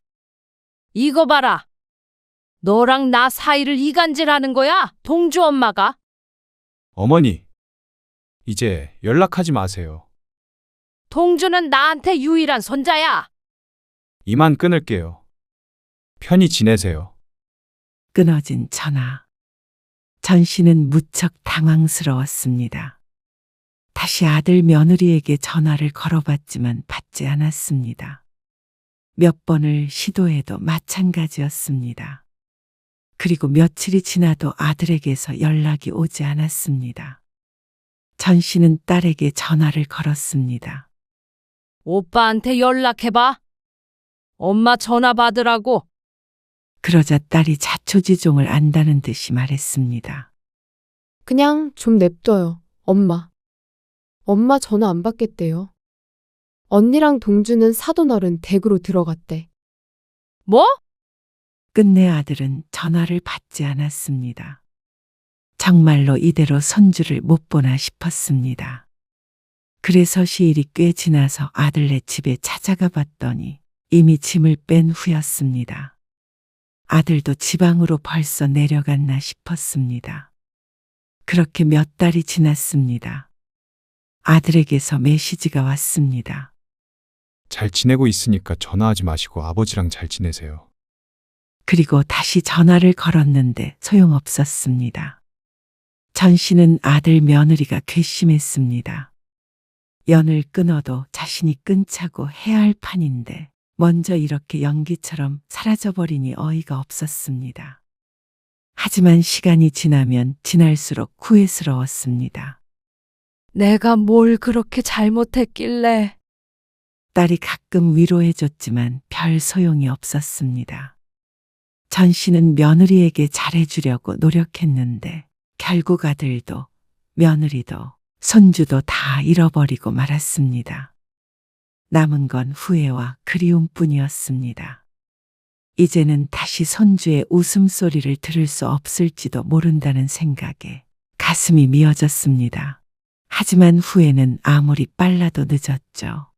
이거 봐라. 너랑 나 사이를 이간질하는 거야, 동주 엄마가. 어머니, 이제 연락하지 마세요. 동주는 나한테 유일한 손자야. 이만 끊을게요. 편히 지내세요. 끊어진 전화. 전 씨는 무척 당황스러웠습니다. 다시 아들 며느리에게 전화를 걸어봤지만 받지 않았습니다. 몇 번을 시도해도 마찬가지였습니다. 그리고 며칠이 지나도 아들에게서 연락이 오지 않았습니다. 전 씨는 딸에게 전화를 걸었습니다. 오빠한테 연락해봐. 엄마 전화 받으라고. 그러자 딸이 자초지종을 안다는 듯이 말했습니다. 그냥 좀 냅둬요, 엄마. 엄마 전화 안 받겠대요. 언니랑 동주는 사돈어른 댁으로 들어갔대. 뭐? 끝내 아들은 전화를 받지 않았습니다. 정말로 이대로 손주를 못 보나 싶었습니다. 그래서 시일이 꽤 지나서 아들네 집에 찾아가 봤더니 이미 짐을 뺀 후였습니다. 아들도 지방으로 벌써 내려갔나 싶었습니다. 그렇게 몇 달이 지났습니다. 아들에게서 메시지가 왔습니다. 잘 지내고 있으니까 전화하지 마시고 아버지랑 잘 지내세요. 그리고 다시 전화를 걸었는데 소용없었습니다. 전 씨는 아들 며느리가 괘씸했습니다. 연을 끊어도 자신이 끊자고 해야 할 판인데 먼저 이렇게 연기처럼 사라져버리니 어이가 없었습니다. 하지만 시간이 지나면 지날수록 후회스러웠습니다. 내가 뭘 그렇게 잘못했길래. 딸이 가끔 위로해줬지만 별 소용이 없었습니다. 전 씨는 며느리에게 잘해주려고 노력했는데 결국 아들도 며느리도 손주도 다 잃어버리고 말았습니다. 남은 건 후회와 그리움뿐이었습니다. 이제는 다시 손주의 웃음소리를 들을 수 없을지도 모른다는 생각에 가슴이 미어졌습니다. 하지만 후회는 아무리 빨라도 늦었죠.